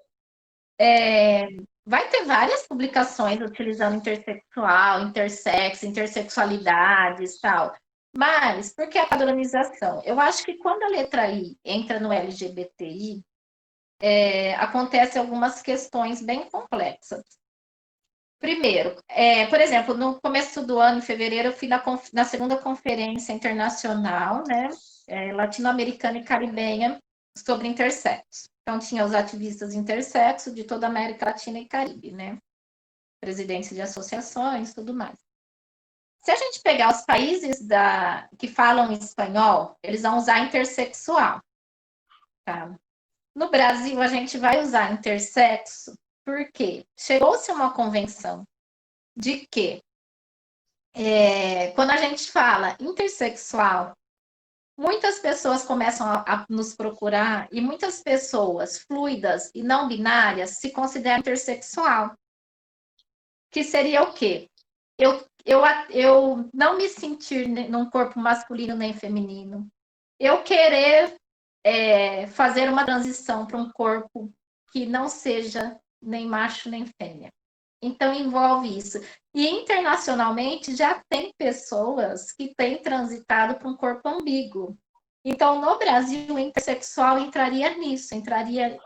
Vai ter várias publicações utilizando intersexual, intersexo, intersexualidades e tal. Mas, por que a padronização? Eu acho que quando a letra I entra no LGBTI, acontecem algumas questões bem complexas. Primeiro, por exemplo, no começo do ano, em fevereiro, eu fui na segunda conferência internacional, né, latino-americana e caribenha, sobre intersexo. Então, tinha os ativistas intersexo de toda a América Latina e Caribe, né, presidência de associações, tudo mais. Se a gente pegar os países que falam espanhol, eles vão usar intersexual, tá? No Brasil, a gente vai usar intersexo porque chegou-se a uma convenção de que quando a gente fala intersexual, muitas pessoas começam a nos procurar e muitas pessoas fluidas e não binárias se consideram intersexual. Que seria o quê? Eu não me sentir num corpo masculino nem feminino. Eu querer fazer uma transição para um corpo que não seja nem macho nem fêmea. Então, envolve isso. E internacionalmente já tem pessoas que têm transitado para um corpo ambíguo. Então, no Brasil, o intersexual entraria nisso, entraria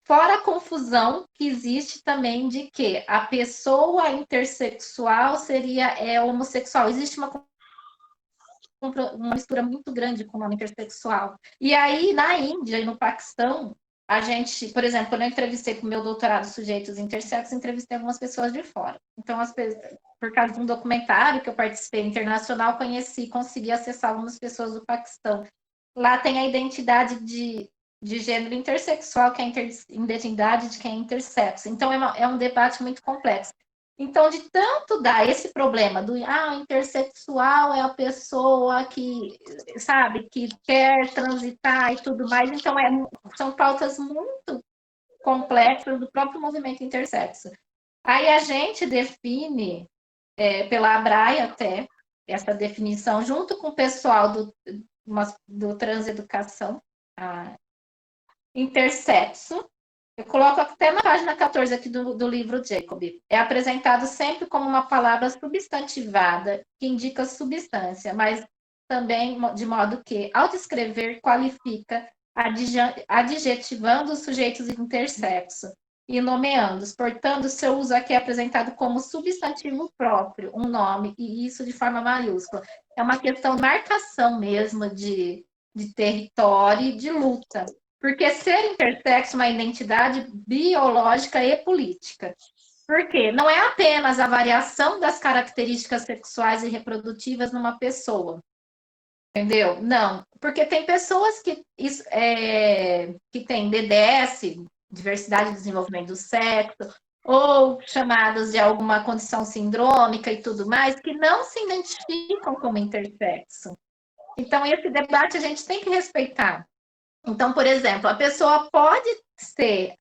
fora a confusão que existe também de que a pessoa intersexual seria homossexual. Existe uma mistura muito grande com o nome intersexual. E aí, na Índia e no Paquistão, a gente, por exemplo, quando eu entrevistei para o meu doutorado sujeitos intersexos, entrevistei algumas pessoas de fora. Então, por causa de um documentário que eu participei internacional, consegui acessar algumas pessoas do Paquistão. Lá tem a identidade de gênero intersexual, que é a identidade de quem é intersexo. Então, é um debate muito complexo. Então, de tanto dar esse problema do intersexual é a pessoa que, sabe, que quer transitar e tudo mais, então são pautas muito complexas do próprio movimento intersexo. Aí a gente define, pela ABRAE até, essa definição, junto com o pessoal do Transeducação, intersexo. Eu coloco até na página 14 aqui do livro Jacob. É apresentado sempre como uma palavra substantivada, que indica substância, mas também de modo que, ao descrever, qualifica, adjetivando os sujeitos intersexo e nomeando-os. Portanto, seu uso aqui é apresentado como substantivo próprio, um nome, e isso de forma maiúscula. É uma questão de marcação mesmo de território e de luta. Porque ser intersexo é uma identidade biológica e política. Por quê? Não é apenas a variação das características sexuais e reprodutivas numa pessoa. Entendeu? Não. Porque tem pessoas que têm DDS, diversidade de desenvolvimento do sexo, ou chamados de alguma condição sindrômica e tudo mais, que não se identificam como intersexo. Então, esse debate a gente tem que respeitar. Então, por exemplo, a pessoa pode ter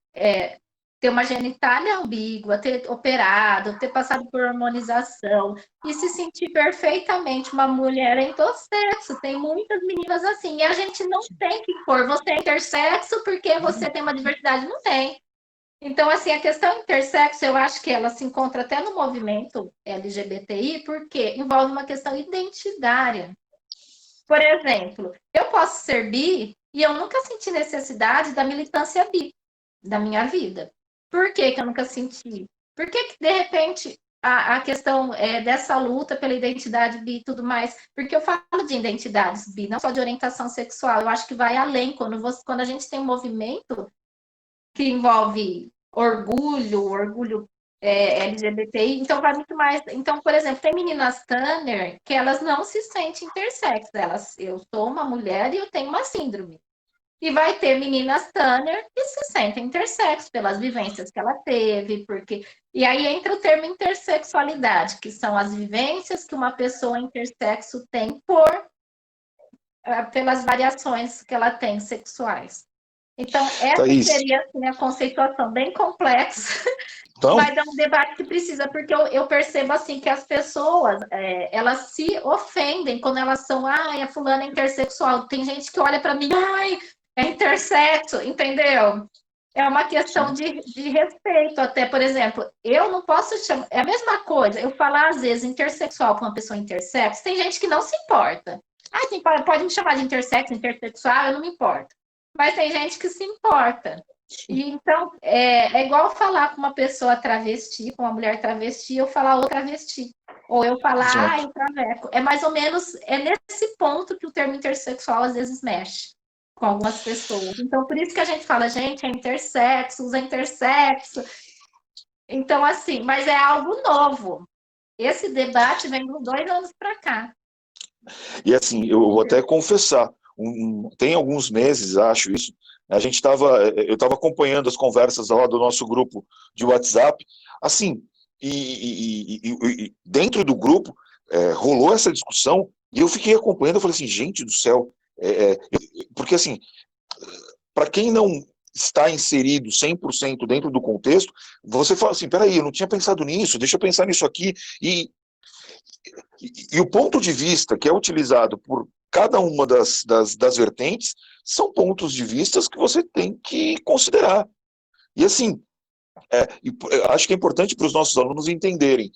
uma genitália ambígua, ter operado, ter passado por hormonização e se sentir perfeitamente uma mulher intersexo. Tem muitas meninas assim. E a gente não tem que pôr você é intersexo porque você tem uma diversidade. Não tem. Então, assim, a questão intersexo, eu acho que ela se encontra até no movimento LGBTI, porque envolve uma questão identitária. Por exemplo, eu posso ser bi e eu nunca senti necessidade da militância bi da minha vida. Por que que eu nunca senti? Porque, de repente, a questão dessa luta pela identidade bi e tudo mais, porque eu falo de identidades bi, não só de orientação sexual, eu acho que vai além, quando a gente tem um movimento que envolve orgulho LGBTI, então vai muito mais. Então, por exemplo, tem meninas Tanner que elas não se sentem intersexo, eu sou uma mulher e eu tenho uma síndrome. E vai ter meninas Tanner que se sentem intersexo pelas vivências que ela teve, porque. E aí entra o termo intersexualidade, que são as vivências que uma pessoa intersexo tem pelas variações que ela tem sexuais. Então, essa Thaís, seria assim, a conceituação bem complexa, então, mas é um debate que precisa, porque eu percebo assim que as pessoas elas se ofendem quando elas são, ai, a fulana é intersexual. Tem gente que olha para mim, ai, é intersexo, entendeu? É uma questão sim, de respeito, até, por exemplo, eu não posso chamar. É a mesma coisa, eu falar às vezes intersexual para uma pessoa intersexo, tem gente que não se importa. Ah, pode me chamar de intersexo, intersexual, eu não me importo. Mas tem gente que se importa. E então é igual falar com uma pessoa travesti, com uma mulher travesti, eu falar outra travesti. Ou eu falar, exato. ai, traveco. É mais ou menos nesse ponto que o termo intersexual às vezes mexe com algumas pessoas. Então, por isso que a gente fala, gente, é intersexo, usa intersexo. Então, assim, mas é algo novo. Esse debate vem de 2 anos para cá. E assim, eu vou até confessar, tem alguns meses, acho isso, eu estava acompanhando as conversas lá do nosso grupo de WhatsApp, assim, e dentro do grupo rolou essa discussão e eu fiquei acompanhando, eu falei assim, gente do céu, porque assim, para quem não está inserido 100% dentro do contexto, você fala assim, peraí, eu não tinha pensado nisso, deixa eu pensar nisso aqui, e o ponto de vista que é utilizado por cada uma das vertentes são pontos de vista que você tem que considerar. E assim, acho que é importante para os nossos alunos entenderem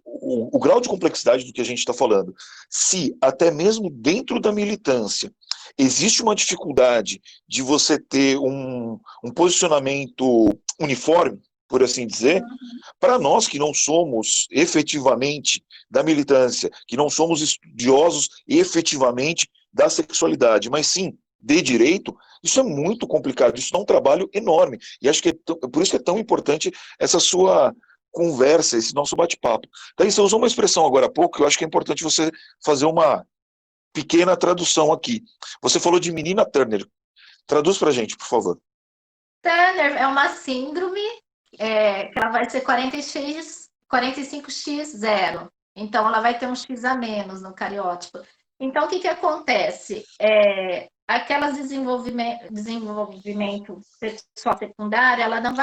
o grau de complexidade do que a gente está falando. Se até mesmo dentro da militância existe uma dificuldade de você ter um posicionamento uniforme, por assim dizer, para nós que não somos efetivamente da militância, que não somos estudiosos efetivamente da sexualidade, mas sim de direito, isso é muito complicado, isso dá um trabalho enorme. E acho que por isso que é tão importante essa sua conversa, esse nosso bate-papo. Daí você usou uma expressão agora há pouco que eu acho que é importante você fazer uma pequena tradução aqui. Você falou de menina Turner. Traduz para a gente, por favor. Turner é uma síndrome que ela vai ser 40x, 45x0. Então, ela vai ter um x a menos no cariótipo. Então, o que, que acontece? Aquelas desenvolvimento sexual secundário, ela não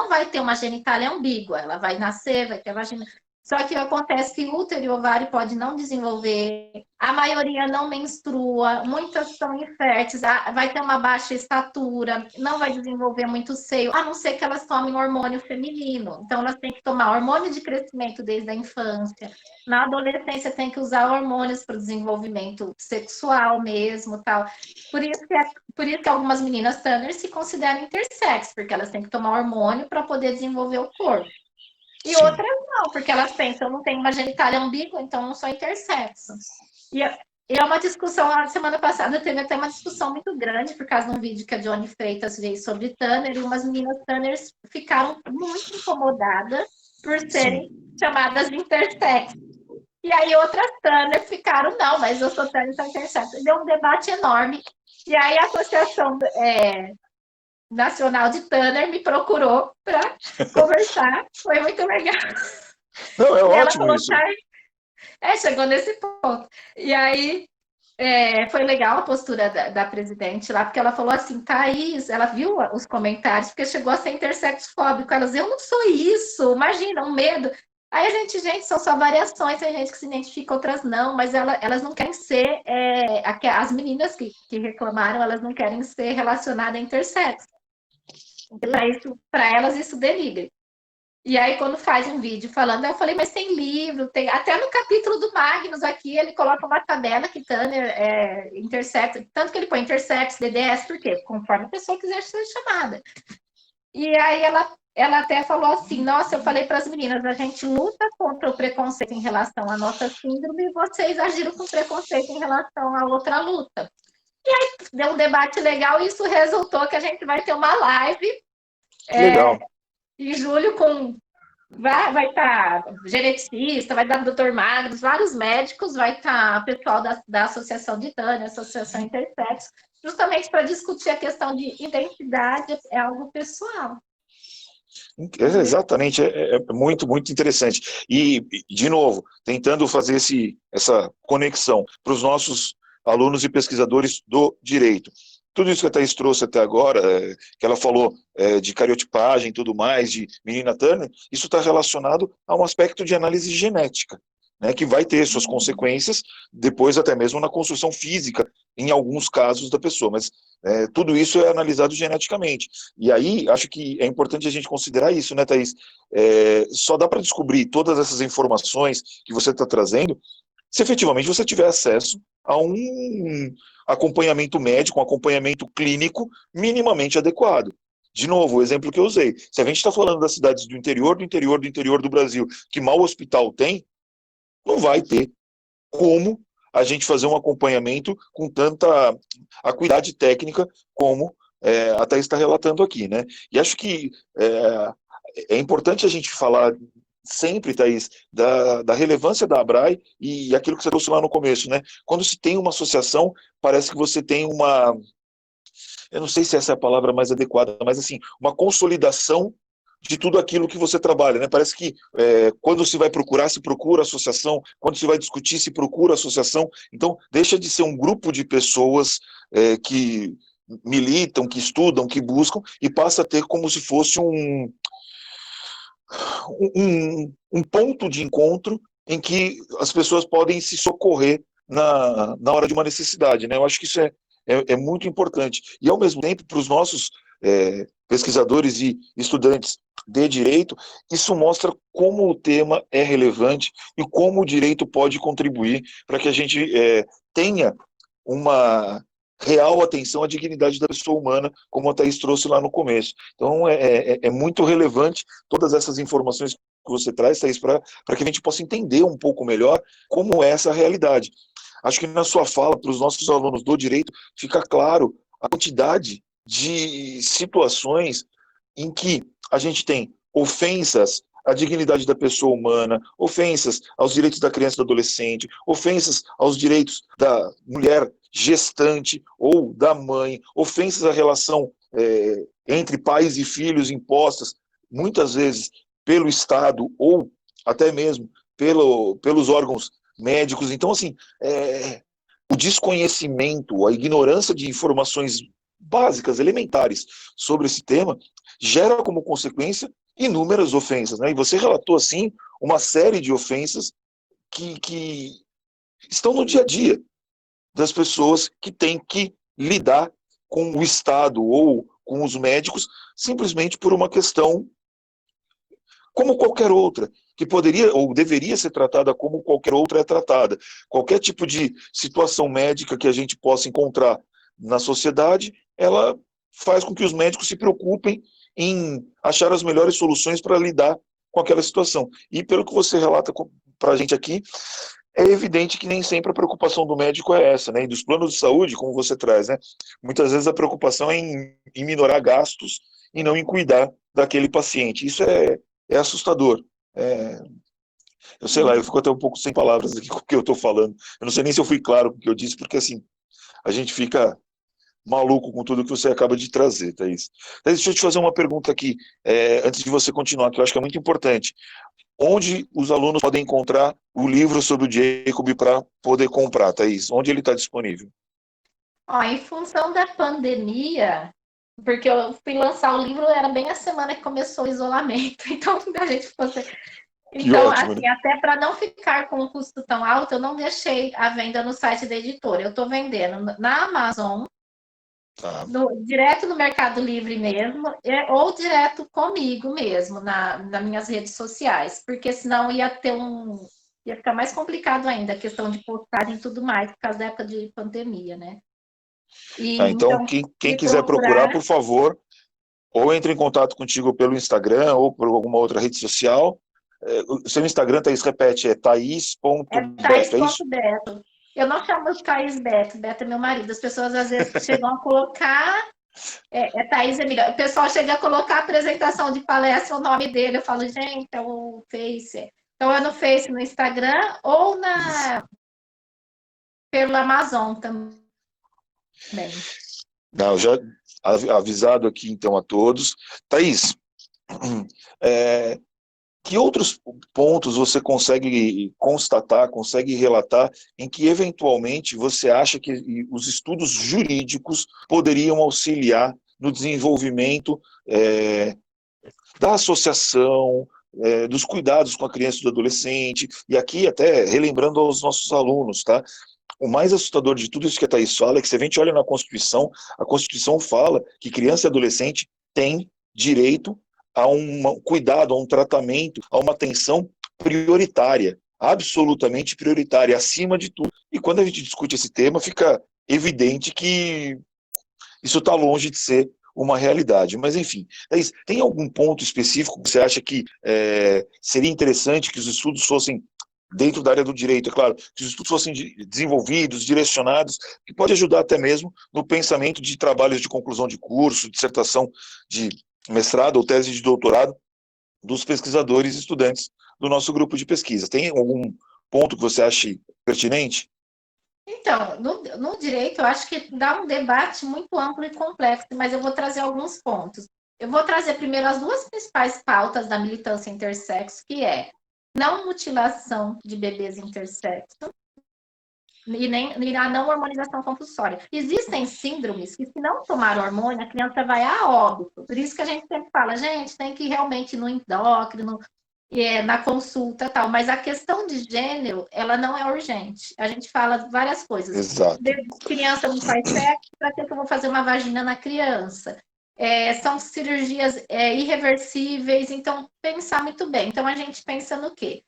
vai ter uma genitália ambígua, ela vai nascer, vai ter vagina. Só que acontece que o útero e o ovário pode não desenvolver, a maioria não menstrua, muitas são inférteis, vai ter uma baixa estatura, não vai desenvolver muito seio, a não ser que elas tomem hormônio feminino. Então, elas têm que tomar hormônio de crescimento desde a infância. Na adolescência, tem que usar hormônios para o desenvolvimento sexual mesmo, tal. Por isso que algumas meninas Tanner se consideram intersexo, porque elas têm que tomar hormônio para poder desenvolver o corpo. E Sim. outras não, porque elas pensam, eu não tenho uma genitália ambígua, então eu não sou intersexo. E é uma discussão, a semana passada teve até uma discussão muito grande, por causa de um vídeo que a Johnny Freitas fez sobre Tanner, e umas meninas Tanners ficaram muito incomodadas por serem Sim. chamadas de intersexo. E aí outras Tanner ficaram, não, mas eu sou Tanner, sou intersexo. Deu um debate enorme. E aí a associação Nacional de Tanner me procurou para conversar, foi muito legal. Não, é E ela ótimo falou, isso. tá, chegou nesse ponto. E aí foi legal a postura da presidente lá, porque ela falou assim, Thaís, ela viu os comentários, porque chegou a ser intersexfóbico. Ela disse, eu não sou isso, imagina, um medo. Aí a gente, são só variações, tem gente que se identifica, outras não, mas elas não querem ser, as meninas que reclamaram, elas não querem ser relacionadas a intersexo. Para elas, isso denigre. E aí, quando faz um vídeo falando, eu falei, mas tem livro, tem. Até no capítulo do Magnus aqui, ele coloca uma tabela que Tanner intersexo, tanto que ele põe intersexo, DDS, por quê? Conforme a pessoa quiser ser chamada. E aí ela até falou assim: nossa, eu falei para as meninas, a gente luta contra o preconceito em relação à nossa síndrome e vocês agiram com preconceito em relação à outra luta. E aí deu um debate legal e isso resultou que a gente vai ter uma live Que legal. em julho com vai estar geneticista, vai estar doutor Magnus, vários médicos, vai estar pessoal da Associação de Tânia, Associação Intersexo, justamente para discutir a questão de identidade, é algo pessoal. Exatamente, é muito, muito interessante. E, de novo, tentando fazer essa conexão para os nossos alunos e pesquisadores do direito. Tudo isso que a Thaís trouxe até agora, que ela falou de cariotipagem e tudo mais, de menina Turner, isso está relacionado a um aspecto de análise genética, né, que vai ter suas consequências depois até mesmo na construção física, em alguns casos da pessoa, mas tudo isso é analisado geneticamente. E aí, acho que é importante a gente considerar isso, né, Thaís? Só dá para descobrir todas essas informações que você está trazendo se efetivamente você tiver acesso a um acompanhamento médico, um acompanhamento clínico minimamente adequado. De novo, o exemplo que eu usei. Se a gente está falando das cidades do interior, do interior, do interior do Brasil, que mal hospital tem, não vai ter como a gente fazer um acompanhamento com tanta acuidade técnica como a Thaís está relatando aqui, né? E acho que é importante a gente falar sempre, Thaís, da relevância da ABRAE e aquilo que você trouxe lá no começo, né? Quando se tem uma associação, parece que você tem eu não sei se essa é a palavra mais adequada, mas assim, uma consolidação de tudo aquilo que você trabalha, né? Parece que quando se vai procurar, se procura associação, quando se vai discutir, se procura associação. Então, deixa de ser um grupo de pessoas que militam, que estudam, que buscam, e passa a ter como se fosse um ponto de encontro em que as pessoas podem se socorrer na hora de uma necessidade, né? Eu acho que isso é muito importante. E, ao mesmo tempo, para os nossos pesquisadores e estudantes de direito, isso mostra como o tema é relevante e como o direito pode contribuir para que a gente tenha uma real atenção à dignidade da pessoa humana, como a Thaís trouxe lá no começo. Então, é muito relevante todas essas informações que você traz, Thaís, para que a gente possa entender um pouco melhor como é essa realidade. Acho que na sua fala, para os nossos alunos do direito, fica claro a quantidade de situações em que a gente tem ofensas à dignidade da pessoa humana, ofensas aos direitos da criança e do adolescente, ofensas aos direitos da mulher gestante ou da mãe, ofensas à relação entre pais e filhos impostas, muitas vezes pelo Estado ou até mesmo pelos órgãos médicos. Então, assim, o desconhecimento, a ignorância de informações básicas, elementares sobre esse tema, gera como consequência inúmeras ofensas, né? E você relatou, assim, uma série de ofensas que estão no dia a dia das pessoas que têm que lidar com o Estado ou com os médicos, simplesmente por uma questão como qualquer outra, que poderia ou deveria ser tratada como qualquer outra é tratada. Qualquer tipo de situação médica que a gente possa encontrar na sociedade, ela faz com que os médicos se preocupem em achar as melhores soluções para lidar com aquela situação. E pelo que você relata para a gente aqui, é evidente que nem sempre a preocupação do médico é essa, né? E dos planos de saúde, como você traz, né? Muitas vezes a preocupação é em minorar gastos e não em cuidar daquele paciente. Isso é assustador. Eu sei lá, eu fico até um pouco sem palavras aqui com o que eu estou falando. Eu não sei nem se eu fui claro com o que eu disse, porque assim, a gente fica maluco com tudo que você acaba de trazer, Thaís. Thaís, deixa eu te fazer uma pergunta aqui, antes de você continuar, que eu acho que é muito importante. Onde os alunos podem encontrar o livro sobre o Jacob para poder comprar, Thaís? Onde ele está disponível? Ó, em função da pandemia, porque eu fui lançar o livro, era bem a semana que começou o isolamento, então a gente fosse. Que Então, ótimo, né? assim, até para não ficar com um custo tão alto, eu não deixei a venda no site da editora. Eu estou vendendo na Amazon, Tá. direto no Mercado Livre mesmo, ou direto comigo mesmo, nas minhas redes sociais, porque senão ia ficar mais complicado ainda a questão de postagem e tudo mais, por causa da época de pandemia, né? E Então, então, quem me quiser procurar, procurar por favor, ou entre em contato contigo pelo Instagram ou por alguma outra rede social. O seu Instagram, Thaís, repete, é é thaís.beto, é isso? Thaís.beto. Eu não chamo de Thaís Beto, Beto é meu marido. As pessoas às vezes chegam a colocar, Thaís Emília. O pessoal chega a colocar a apresentação de palestra, o nome dele. Eu falo, gente, é o Face. Então é no Face, no Instagram ou Isso. pelo Amazon também. Não, já avisado aqui, então, a todos. Thaís, é, que outros pontos você consegue constatar, consegue relatar em que, eventualmente, você acha que os estudos jurídicos poderiam auxiliar no desenvolvimento da associação, dos cuidados com a criança e do adolescente, e aqui até relembrando aos nossos alunos, tá? O mais assustador de tudo isso que a Thaís fala é que se a gente olha na Constituição, a Constituição fala que criança e adolescente têm direito a um cuidado, a um tratamento, a uma atenção prioritária, absolutamente prioritária, acima de tudo. E quando a gente discute esse tema, fica evidente que isso está longe de ser uma realidade. Mas, enfim, Thaís, tem algum ponto específico que você acha que seria interessante que os estudos fossem dentro da área do direito, é claro, que os estudos fossem desenvolvidos, direcionados, que pode ajudar até mesmo no pensamento de trabalhos de conclusão de curso, dissertação de mestrado ou tese de doutorado dos pesquisadores e estudantes do nosso grupo de pesquisa. Tem algum ponto que você ache pertinente? Então, no direito, eu acho que dá um debate muito amplo e complexo, mas eu vou trazer alguns pontos. Eu vou trazer primeiro as duas principais pautas da militância intersexo, que é não mutilação de bebês intersexo e a não hormonização compulsória. Existem síndromes que, se não tomar hormônio, a criança vai a óbito. Por isso que a gente sempre fala, gente, tem que ir realmente no endócrino, na consulta tal, mas a questão de gênero, ela não é urgente. A gente fala várias coisas. Exato. Criança não faz sexo, para que eu vou fazer uma vagina na criança? São cirurgias irreversíveis, então pensar muito bem. Então a gente pensa no quê?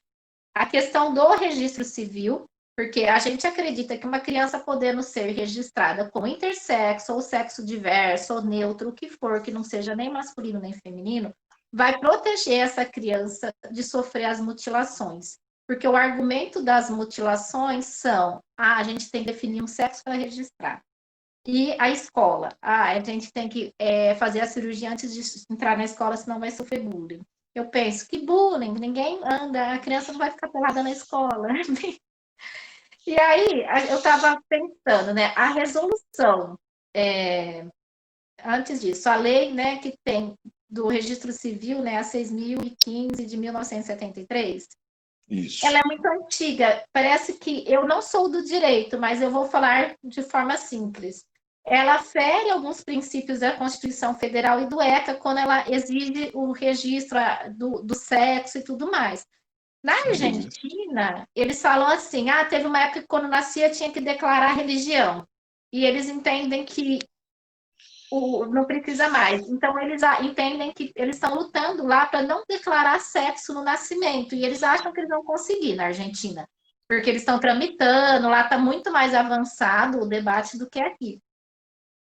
A questão do registro civil, porque a gente acredita que uma criança podendo ser registrada como intersexo, ou sexo diverso, ou neutro, o que for, que não seja nem masculino nem feminino, vai proteger essa criança de sofrer as mutilações. Porque o argumento das mutilações são: a gente tem que definir um sexo para registrar. E a escola, a gente tem que fazer a cirurgia antes de entrar na escola, senão vai sofrer bullying. Eu penso, que bullying? Ninguém anda, a criança não vai ficar pelada na escola. E aí, eu estava pensando, né, a resolução, antes disso, a lei, né, que tem do registro civil, né, a 6.015 de 1973, Isso. ela é muito antiga. Parece que eu não sou do direito, mas eu vou falar de forma simples. Ela fere alguns princípios da Constituição Federal e do ECA quando ela exige o registro do sexo e tudo mais. Na Sem dúvida. Argentina, eles falam assim: teve uma época que quando nascia tinha que declarar religião. E eles entendem que não precisa mais. Então, eles entendem que eles estão lutando lá para não declarar sexo no nascimento. E eles acham que eles vão conseguir na Argentina. Porque eles estão tramitando, lá está muito mais avançado o debate do que aqui.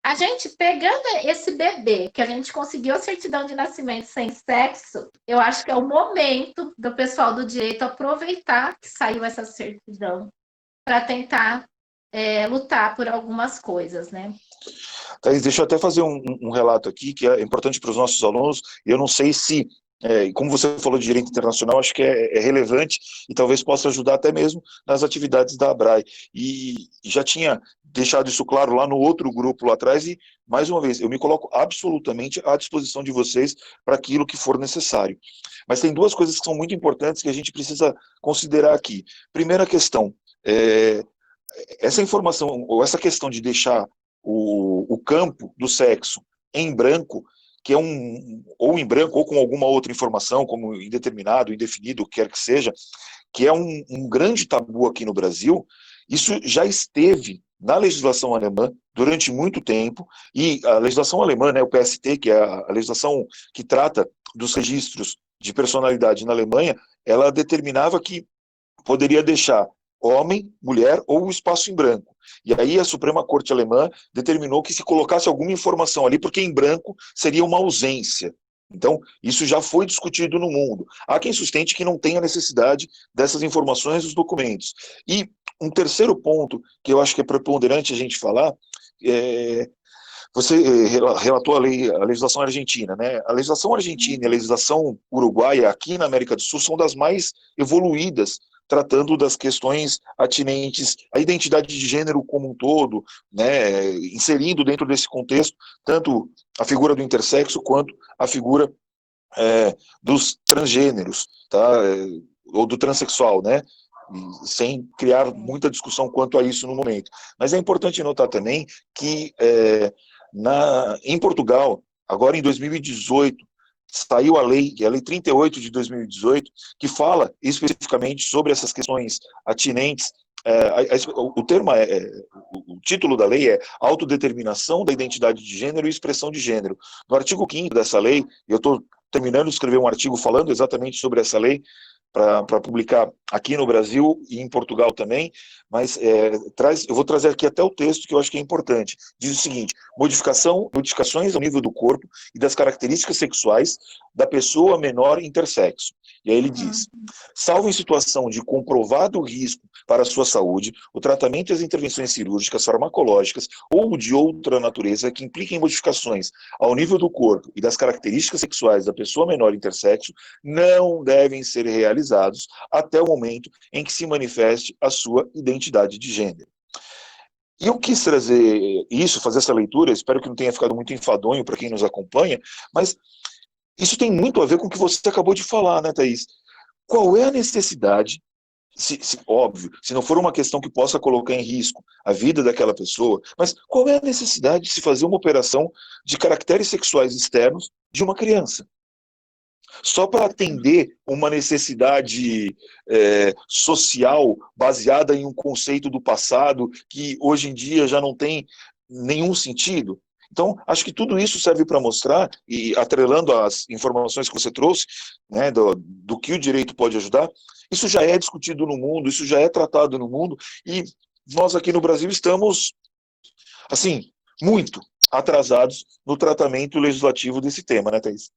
A gente pegando esse bebê, que a gente conseguiu a certidão de nascimento sem sexo, eu acho que é o momento do pessoal do direito aproveitar que saiu essa certidão para tentar lutar por algumas coisas, né? Thaís, deixa eu até fazer um relato aqui que é importante para os nossos alunos, e eu não sei se E como você falou de direito internacional, acho que é relevante e talvez possa ajudar até mesmo nas atividades da ABRAE. E já tinha deixado isso claro lá no outro grupo lá atrás e, mais uma vez, eu me coloco absolutamente à disposição de vocês para aquilo que for necessário. Mas tem duas coisas que são muito importantes que a gente precisa considerar aqui. Primeira questão, essa informação, ou essa questão de deixar o campo do sexo em branco, que é ou em branco, ou com alguma outra informação, como indeterminado, indefinido, o que quer que seja, que é um grande tabu aqui no Brasil, isso já esteve na legislação alemã durante muito tempo, e a legislação alemã, né, o PST, que é a legislação que trata dos registros de personalidade na Alemanha, ela determinava que poderia deixar homem, mulher ou o espaço em branco. E aí a Suprema Corte Alemã determinou que se colocasse alguma informação ali, porque em branco seria uma ausência. Então, isso já foi discutido no mundo. Há quem sustente que não tenha necessidade dessas informações nos documentos. E um terceiro ponto, que eu acho que é preponderante a gente falar, você relatou a legislação argentina, né? A legislação argentina e a legislação uruguaia aqui na América do Sul são das mais evoluídas, tratando das questões atinentes à identidade de gênero como um todo, né? Inserindo dentro desse contexto tanto a figura do intersexo quanto a figura dos transgêneros, tá? Ou do transexual, né? Sem criar muita discussão quanto a isso no momento. Mas é importante notar também que em Portugal, agora em 2018, saiu a lei 38 de 2018, que fala especificamente sobre essas questões atinentes. O termo o título da lei é Autodeterminação da Identidade de Gênero e Expressão de Gênero. No artigo 5º dessa lei, eu estou terminando de escrever um artigo falando exatamente sobre essa lei, para publicar aqui no Brasil e em Portugal também, mas eu vou trazer aqui até o texto que eu acho que é importante. Diz o seguinte: modificações ao nível do corpo e das características sexuais da pessoa menor intersexo. E aí ele diz: salvo em situação de comprovado risco para a sua saúde, o tratamento e as intervenções cirúrgicas, farmacológicas ou de outra natureza que impliquem modificações ao nível do corpo e das características sexuais da pessoa menor intersexo não devem ser realizados até o momento em que se manifeste a sua identidade de gênero. E eu quis trazer isso, fazer essa leitura, espero que não tenha ficado muito enfadonho para quem nos acompanha, mas isso tem muito a ver com o que você acabou de falar, né, Thaís? Qual é a necessidade, óbvio, se não for uma questão que possa colocar em risco a vida daquela pessoa, mas qual é a necessidade de se fazer uma operação de caracteres sexuais externos de uma criança? Só para atender uma necessidade social baseada em um conceito do passado que hoje em dia já não tem nenhum sentido. Então, acho que tudo isso serve para mostrar, e atrelando as informações que você trouxe, né, do que o direito pode ajudar, isso já é discutido no mundo, isso já é tratado no mundo, e nós aqui no Brasil estamos, assim, muito atrasados no tratamento legislativo desse tema, né, Thaís?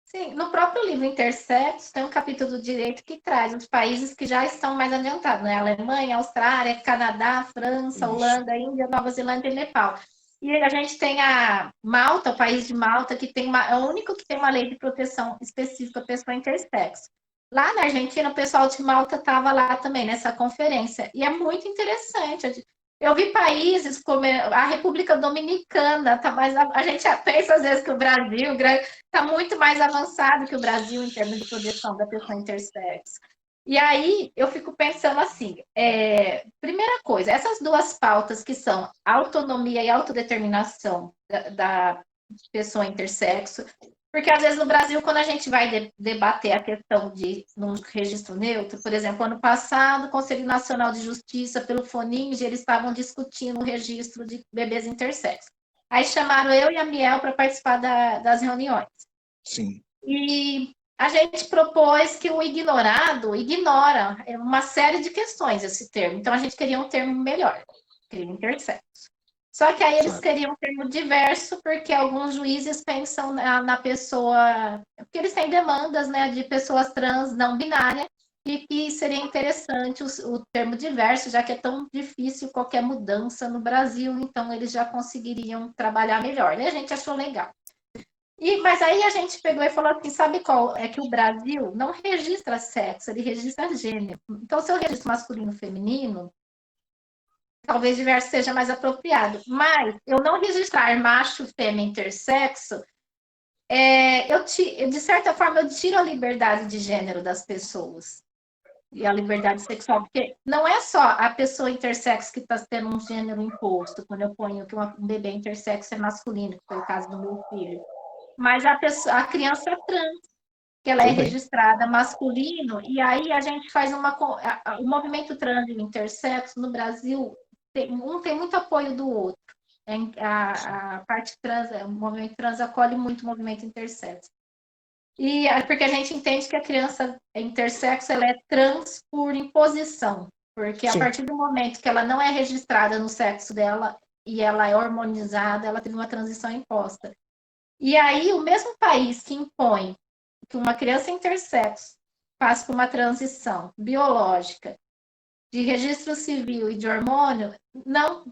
Sim, no próprio livro Intersexo tem um capítulo do direito que traz os países que já estão mais adiantados, né? Alemanha, Austrália, Canadá, França, Isso. Holanda, Índia, Nova Zelândia e Nepal. E a gente tem a Malta, o país de Malta, que é o único que tem uma lei de proteção específica à pessoa intersexo. Lá na Argentina, o pessoal de Malta estava lá também nessa conferência. E é muito interessante. Eu vi países como a República Dominicana, tá mais, a gente pensa às vezes que o Brasil está muito mais avançado que o Brasil em termos de proteção da pessoa intersexo. E aí eu fico pensando assim, primeira coisa, essas duas pautas que são autonomia e autodeterminação da pessoa intersexo, porque às vezes no Brasil, quando a gente vai debater a questão de num registro neutro, por exemplo, ano passado, o Conselho Nacional de Justiça, pelo FONINGE, eles estavam discutindo o registro de bebês intersexos. Aí chamaram eu e a Miel para participar das reuniões. Sim. E a gente propôs que o ignorado ignora uma série de questões esse termo. Então, a gente queria um termo melhor, queria intersexo. Só que aí eles queriam um termo diverso, porque alguns juízes pensam na pessoa... Porque eles têm demandas, né, de pessoas trans não binárias, e que seria interessante o termo diverso, já que é tão difícil qualquer mudança no Brasil, então eles já conseguiriam trabalhar melhor. E a gente achou legal. Mas aí a gente pegou e falou assim, sabe qual? É que o Brasil não registra sexo, ele registra gênero. Então, se eu registro masculino e feminino, talvez diverso seja mais apropriado. Mas eu não registrar macho, fêmea, intersexo, de certa forma, eu tiro a liberdade de gênero das pessoas. E a liberdade sexual, porque não é só a pessoa intersexo que está tendo um gênero imposto, quando eu ponho que um bebê intersexo é masculino, que foi o caso do meu filho, mas a criança trans, que ela é Também. registrada masculino, e aí a gente faz o movimento trans e o intersexo no Brasil, um tem muito apoio do outro. A parte trans, o movimento trans acolhe muito o movimento intersexo. E porque a gente entende que a criança intersexo ela é trans por imposição, porque a Sim, partir do momento que ela não é registrada no sexo dela e ela é hormonizada, ela teve uma transição imposta. E aí, o mesmo país que impõe que uma criança intersexo passe por uma transição biológica de registro civil e de hormônio, não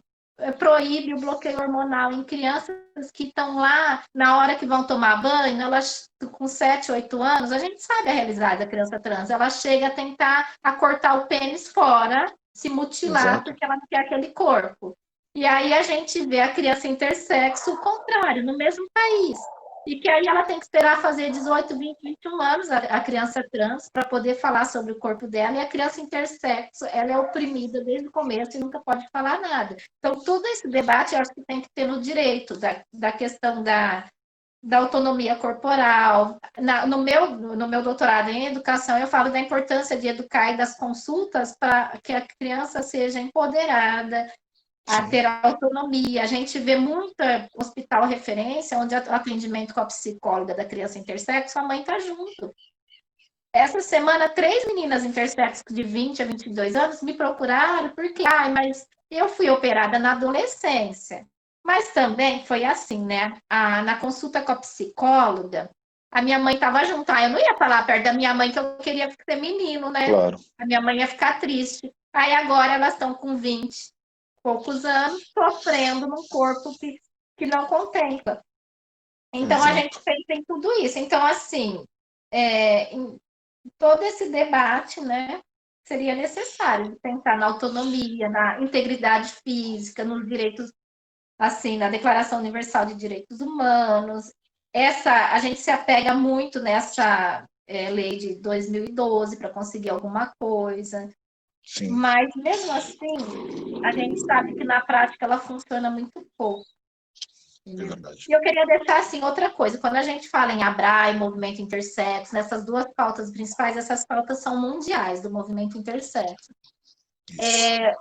proíbe o bloqueio hormonal em crianças que estão lá na hora que vão tomar banho, elas com 7, 8 anos, a gente sabe a realidade da criança trans, ela chega a tentar cortar o pênis fora, se mutilar, exato. porque ela não quer aquele corpo. E aí a gente vê a criança intersexo, o contrário, no mesmo país. E que aí ela tem que esperar fazer 18, 20, 21 anos, a criança trans, para poder falar sobre o corpo dela, e a criança intersexo, ela é oprimida desde o começo e nunca pode falar nada. Então, todo esse debate, eu acho que tem que ter no direito, da questão da autonomia corporal. No meu doutorado em educação, eu falo da importância de educar e das consultas para que a criança seja empoderada, a Sim, ter autonomia. A gente vê muito hospital referência, onde o atendimento com a psicóloga da criança intersexo, a mãe está junto. Essa semana, 3 meninas intersexo de 20 a 22 anos me procuraram porque, mas eu fui operada na adolescência. Mas também foi assim, né? Na consulta com a psicóloga, a minha mãe estava junto. Eu não ia falar perto da minha mãe que eu queria ser menino, né? claro. A minha mãe ia ficar triste. Aí agora elas estão com 20 poucos anos, sofrendo num corpo que não contempla. Então, a gente Exato. pensa em tudo isso. Então, assim, em todo esse debate, né, seria necessário pensar na autonomia, na integridade física, nos direitos, assim, na Declaração Universal de Direitos Humanos. A gente se apega muito nessa lei de 2012 para conseguir alguma coisa. Sim, Mas, mesmo assim, a gente sabe que na prática ela funciona muito pouco. é Entendeu? verdade. E eu queria deixar assim outra coisa, quando a gente fala em ABRAE, movimento intersexo, nessas duas pautas principais, essas pautas são mundiais do movimento intersexo. Isso.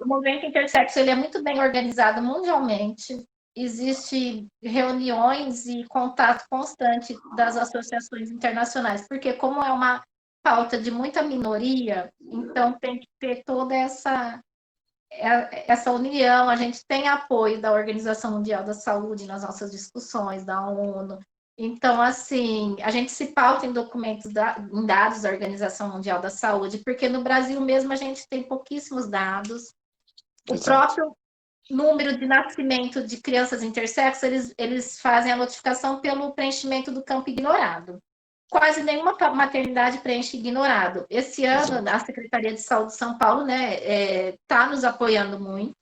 O movimento intersexo ele é muito bem organizado mundialmente, existe reuniões e contato constante das associações internacionais, porque como é uma pauta de muita minoria, então tem que ter toda essa união, a gente tem apoio da Organização Mundial da Saúde nas nossas discussões, da ONU. Então, assim, a gente se pauta em documentos, em dados da Organização Mundial da Saúde, porque no Brasil mesmo a gente tem pouquíssimos dados. O Exato. próprio número de nascimento de crianças intersexo, eles fazem a notificação pelo preenchimento do campo ignorado. Quase nenhuma maternidade preenche ignorado. Esse ano, Exato. a Secretaria de Saúde de São Paulo, né, está nos apoiando muito.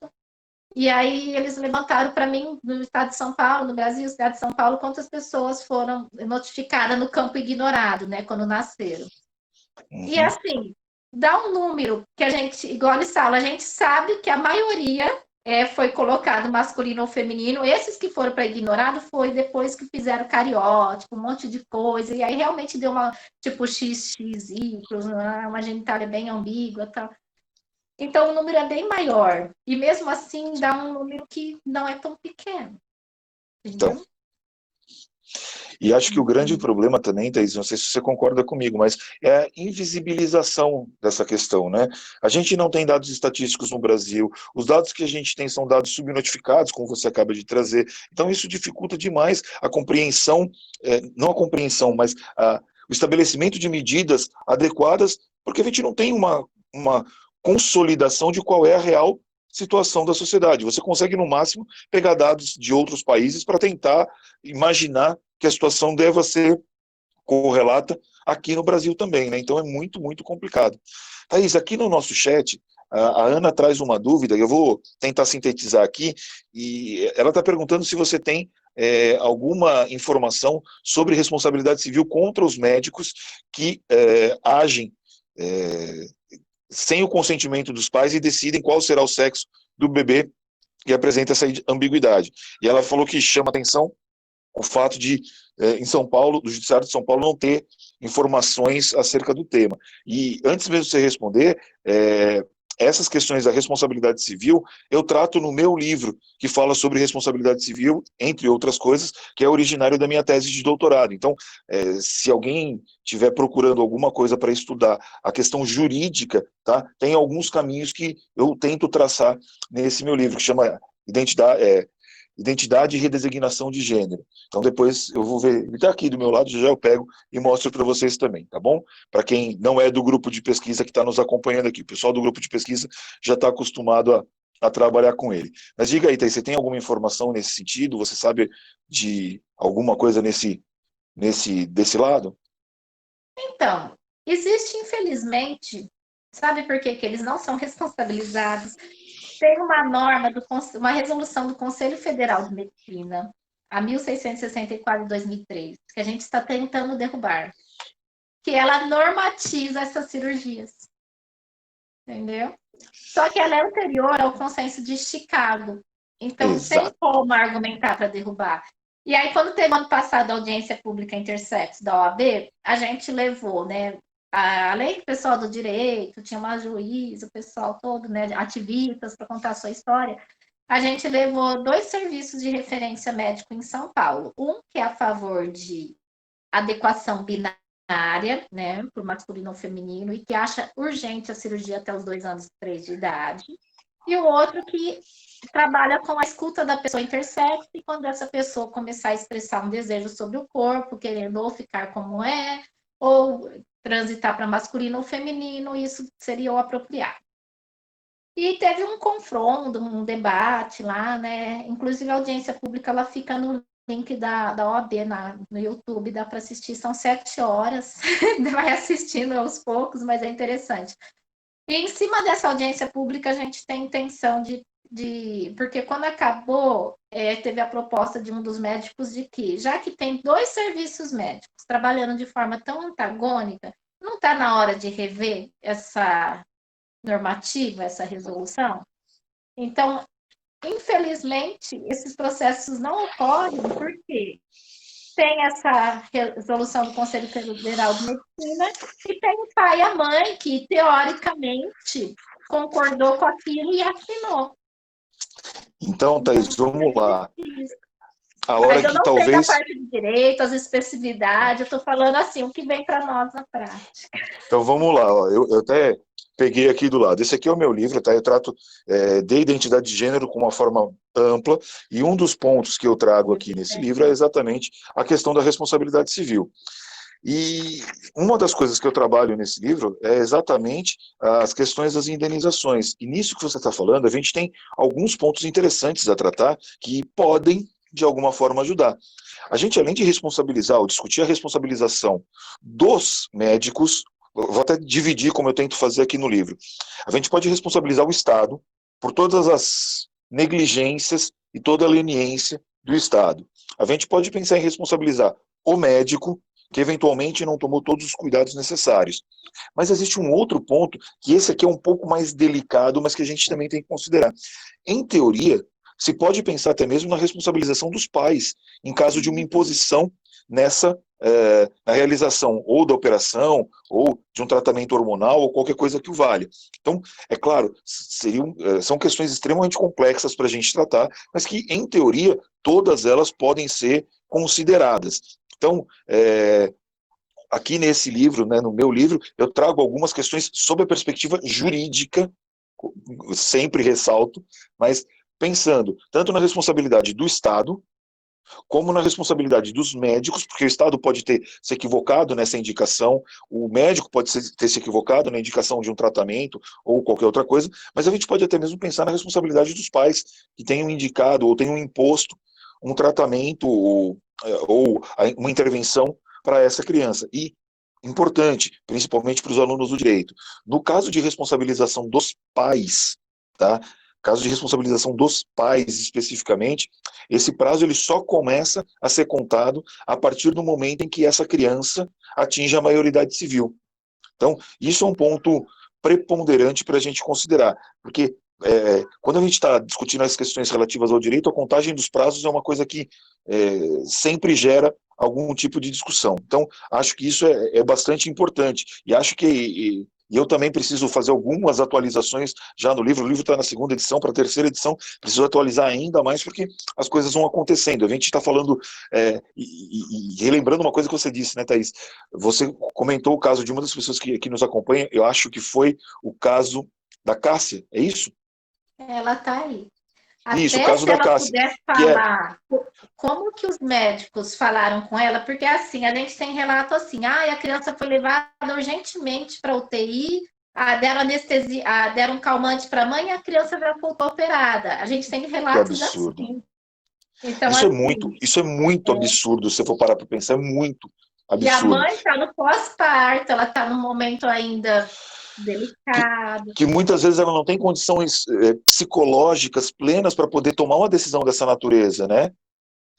E aí eles levantaram para mim, no estado de São Paulo, no Brasil, no estado de São Paulo, quantas pessoas foram notificadas no campo ignorado, né, quando nasceram. E Uhum. assim, dá um número que a gente, igual eles falam, a gente sabe que a maioria foi colocado masculino ou feminino. Esses que foram para ignorado foi depois que fizeram cariótipo, um monte de coisa, e aí realmente deu uma, tipo, XXY, uma genitália bem ambígua e tal. Então o número é bem maior. E mesmo assim dá um número que não é tão pequeno, Então, entendeu? e acho que o grande problema também, Thaís, não sei se você concorda comigo, mas é a invisibilização dessa questão, né? A gente não tem dados estatísticos no Brasil, os dados que a gente tem são dados subnotificados, como você acaba de trazer, então isso dificulta demais a compreensão, não a compreensão, mas o estabelecimento de medidas adequadas, porque a gente não tem uma consolidação de qual é a real situação da sociedade. Você consegue, no máximo, pegar dados de outros países para tentar imaginar que a situação deva ser correlata aqui no Brasil também, né? Então é muito, muito complicado. Thaís, aqui no nosso chat, a Ana traz uma dúvida, eu vou tentar sintetizar aqui, e ela está perguntando se você tem alguma informação sobre responsabilidade civil contra os médicos que agem sem o consentimento dos pais e decidem qual será o sexo do bebê e apresenta essa ambiguidade. E ela falou que chama atenção o fato de, em São Paulo, do Judiciário de São Paulo, não ter informações acerca do tema. E antes mesmo de você responder, essas questões da responsabilidade civil, eu trato no meu livro, que fala sobre responsabilidade civil, entre outras coisas, que é originário da minha tese de doutorado. Então, se alguém estiver procurando alguma coisa para estudar a questão jurídica, tá, tem alguns caminhos que eu tento traçar nesse meu livro, que chama Identidade e Redesignação de Gênero. Então depois eu vou ver, ele está aqui do meu lado, já eu pego e mostro para vocês também, tá bom? Para quem não é do grupo de pesquisa que está nos acompanhando aqui, o pessoal do grupo de pesquisa já está acostumado a trabalhar com ele. Mas diga aí, Thaís, você tem alguma informação nesse sentido? Você sabe de alguma coisa desse lado? Então, existe, infelizmente, sabe por que eles não são responsabilizados? Tem uma norma, uma resolução do Conselho Federal de Medicina, a 1664 de 2003, que a gente está tentando derrubar, que ela normatiza essas cirurgias. Entendeu? Só que ela é anterior ao consenso de Chicago. Então, Exato. tem como argumentar para derrubar. E aí, quando teve ano passado a audiência pública intersex da OAB, a gente levou, né? Além do pessoal do direito, tinha uma juíza, o pessoal todo, né? Ativistas para contar a sua história. A gente levou 2 serviços de referência médico em São Paulo. Um que é a favor de adequação binária, né, para o masculino ou feminino, e que acha urgente a cirurgia até os 2 anos, 3 de idade. E o outro que trabalha com a escuta da pessoa intersex, e quando essa pessoa começar a expressar um desejo sobre o corpo, querendo ou ficar como é, ou transitar para masculino ou feminino, isso seria o apropriado. E teve um confronto, um debate lá, né? Inclusive a audiência pública ela fica no link da OAB no YouTube, dá para assistir, são 7 horas, vai assistindo aos poucos, mas é interessante. E em cima dessa audiência pública, a gente tem intenção porque quando acabou, teve a proposta de um dos médicos de que, já que tem 2 serviços médicos trabalhando de forma tão antagônica, não está na hora de rever essa normativa, essa resolução? Então, infelizmente, esses processos não ocorrem porque tem essa resolução do Conselho Federal de Medicina e tem o pai e a mãe que, teoricamente, concordou com aquilo e assinou. Então, Thaís, vamos lá. A hora Mas eu que não sei da talvez... parte de direito, as especificidades, eu estou falando assim, o que vem para nós na prática. Então vamos lá, ó. Eu até peguei aqui do lado. Esse aqui é o meu livro, tá? Eu trato de identidade de gênero com uma forma ampla, e um dos pontos que eu trago aqui nesse livro é exatamente a questão da responsabilidade civil. E uma das coisas que eu trabalho nesse livro é exatamente as questões das indenizações. E nisso que você está falando, a gente tem alguns pontos interessantes a tratar que podem, de alguma forma, ajudar. A gente, além de responsabilizar ou discutir a responsabilização dos médicos, vou até dividir como eu tento fazer aqui no livro, a gente pode responsabilizar o Estado por todas as negligências e toda a leniência do Estado. A gente pode pensar em responsabilizar o médico que eventualmente não tomou todos os cuidados necessários. Mas existe um outro ponto, que esse aqui é um pouco mais delicado, mas que a gente também tem que considerar. Em teoria, se pode pensar até mesmo na responsabilização dos pais, em caso de uma imposição na realização ou da operação, ou de um tratamento hormonal, ou qualquer coisa que o valha. Então, é claro, são questões extremamente complexas para a gente tratar, mas que, em teoria, todas elas podem ser consideradas. Então, aqui nesse livro, né, no meu livro, eu trago algumas questões sob a perspectiva jurídica, sempre ressalto, mas pensando tanto na responsabilidade do Estado, como na responsabilidade dos médicos, porque o Estado pode ter se equivocado nessa indicação, o médico pode ter se equivocado na indicação de um tratamento ou qualquer outra coisa, mas a gente pode até mesmo pensar na responsabilidade dos pais, que tenham indicado ou tenham imposto um tratamento ou uma intervenção para essa criança. E, importante, principalmente para os alunos do direito, no caso de responsabilização dos pais, tá? Caso de responsabilização dos pais especificamente, esse prazo ele só começa a ser contado a partir do momento em que essa criança atinge a maioridade civil. Então, isso é um ponto preponderante para a gente considerar, porque quando a gente está discutindo as questões relativas ao direito, a contagem dos prazos é uma coisa que sempre gera algum tipo de discussão. Então, acho que isso é bastante importante, e acho que eu também preciso fazer algumas atualizações já no livro. O livro está na segunda edição, para a terceira edição, preciso atualizar ainda mais, porque as coisas vão acontecendo. A gente está falando, e relembrando uma coisa que você disse, né, Thaís? Você comentou o caso de uma das pessoas que nos acompanha, eu acho que foi o caso da Cássia, é isso? Ela está aí. Isso, o Até caso se da ela Cássia, puder que é, falar como que os médicos falaram com ela, porque assim, a gente tem relato assim, a criança foi levada urgentemente para UTI, deram anestesia, deram um calmante para a mãe e a criança já voltou operada. A gente tem que relatos absurdo. assim. Então, assim, Isso é muito absurdo, se você for parar para pensar, é muito e a absurdo. mãe está no pós-parto, ela está num momento ainda Que, delicado. que muitas vezes ela não tem condições psicológicas plenas para poder tomar uma decisão dessa natureza, né?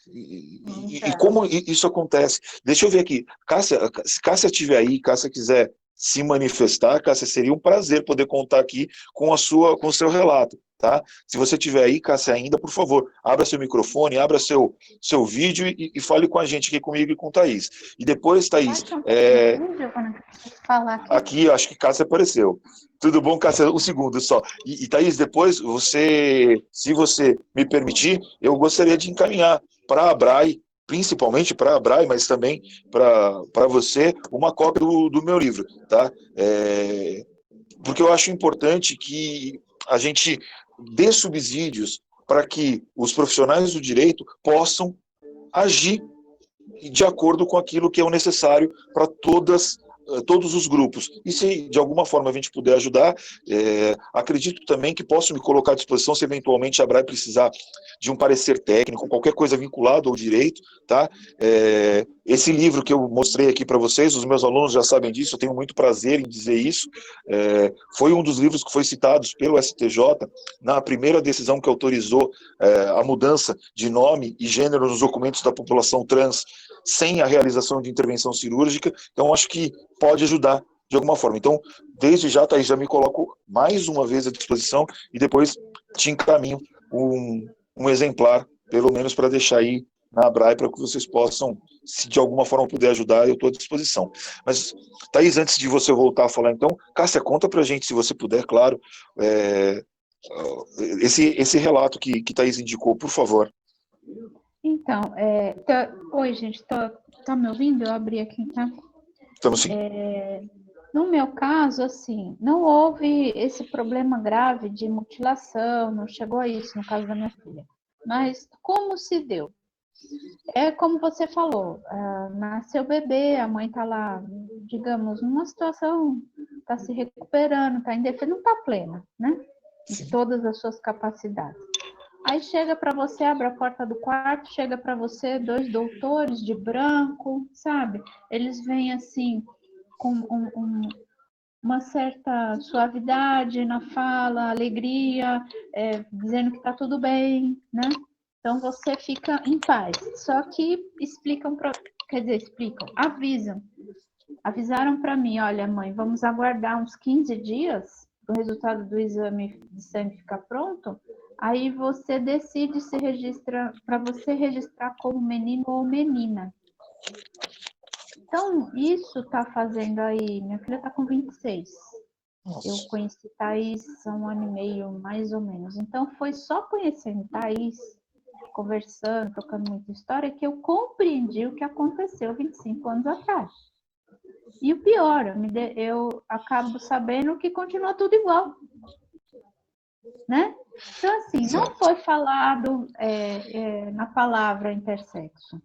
E Então, como isso acontece? Deixa eu ver aqui. Cássia, se Cássia estiver aí, Cássia quiser se manifestar, Cássia, seria um prazer poder contar aqui com com o seu relato, tá? Se você estiver aí, Cássia, ainda, por favor, abra seu microfone, abra seu vídeo e fale com a gente aqui comigo e com Thaís. E depois, Thaís, Baixa um pouquinho o vídeo quando eu falar aqui. aqui acho que Cássia apareceu. Tudo bom, Cássia? Um segundo só. E Thaís, depois, se você me permitir, eu gostaria de encaminhar para a Abrai, principalmente para a Abrai, mas também para você, uma cópia do meu livro, tá? Porque eu acho importante que a gente dê subsídios para que os profissionais do direito possam agir de acordo com aquilo que é o necessário para todos os grupos. E se de alguma forma a gente puder ajudar, acredito também que posso me colocar à disposição se eventualmente a Abrai precisar de um parecer técnico, qualquer coisa vinculada ao direito, tá? Esse livro que eu mostrei aqui para vocês, os meus alunos já sabem disso, eu tenho muito prazer em dizer isso, foi um dos livros que foi citados pelo STJ na primeira decisão que autorizou a mudança de nome e gênero nos documentos da população trans sem a realização de intervenção cirúrgica. Então, acho que pode ajudar de alguma forma. Então, desde já, Thaís, já me coloco mais uma vez à disposição e depois te encaminho um exemplar, pelo menos para deixar aí na Abrai, para que vocês possam, se de alguma forma puder ajudar, eu estou à disposição. Mas, Thaís, antes de você voltar a falar, então, Cássia, conta para a gente, se você puder, claro, esse relato que Thaís indicou, por favor. Então, oi, gente, tá me ouvindo? Eu abri aqui, tá? Estamos sim. No meu caso, assim, não houve esse problema grave de mutilação, não chegou a isso no caso da minha filha. Mas como se deu? É como você falou, nasceu bebê, a mãe tá lá, digamos, numa situação, tá se recuperando, tá em defesa, não tá plena, né? De todas as suas capacidades. Aí chega para você, abre a porta do quarto, chega para você dois doutores de branco, sabe? Eles vêm assim com uma certa suavidade na fala, alegria, dizendo que tá tudo bem, né? Então você fica em paz. Só que avisaram para mim, olha, mãe, vamos aguardar uns 15 dias o resultado do exame de sangue ficar pronto. Aí você decide se registra para você registrar como menino ou menina. Então, isso está fazendo aí. Minha filha está com 26. Nossa. Eu conheci Thaís há 1 ano e meio, mais ou menos. Então, foi só conhecendo Thaís, conversando, trocando muita história, que eu compreendi o que aconteceu 25 anos atrás. E o pior, eu acabo sabendo que continua tudo igual. Né? Então, assim, não foi falado na palavra intersexo.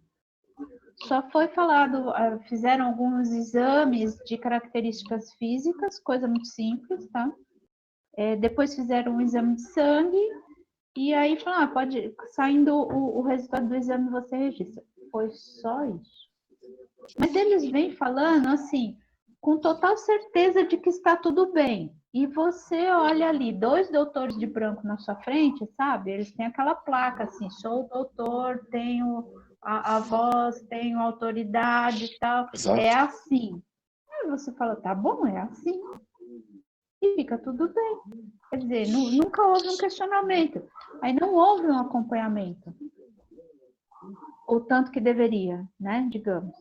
Só foi falado, fizeram alguns exames de características físicas, coisa muito simples, tá? Depois fizeram um exame de sangue E aí falou, pode, saindo o resultado do exame, você registra. Foi só isso. Mas eles vêm falando assim, com total certeza de que está tudo bem. E você olha ali, 2 doutores de branco na sua frente, sabe? Eles têm aquela placa assim, sou doutor, tenho a voz, tenho autoridade e tal. É Exato. assim. Aí você fala, tá bom, é assim. E fica tudo bem. Quer dizer, nunca houve um questionamento. Aí não houve um acompanhamento. O tanto que deveria, né? Digamos.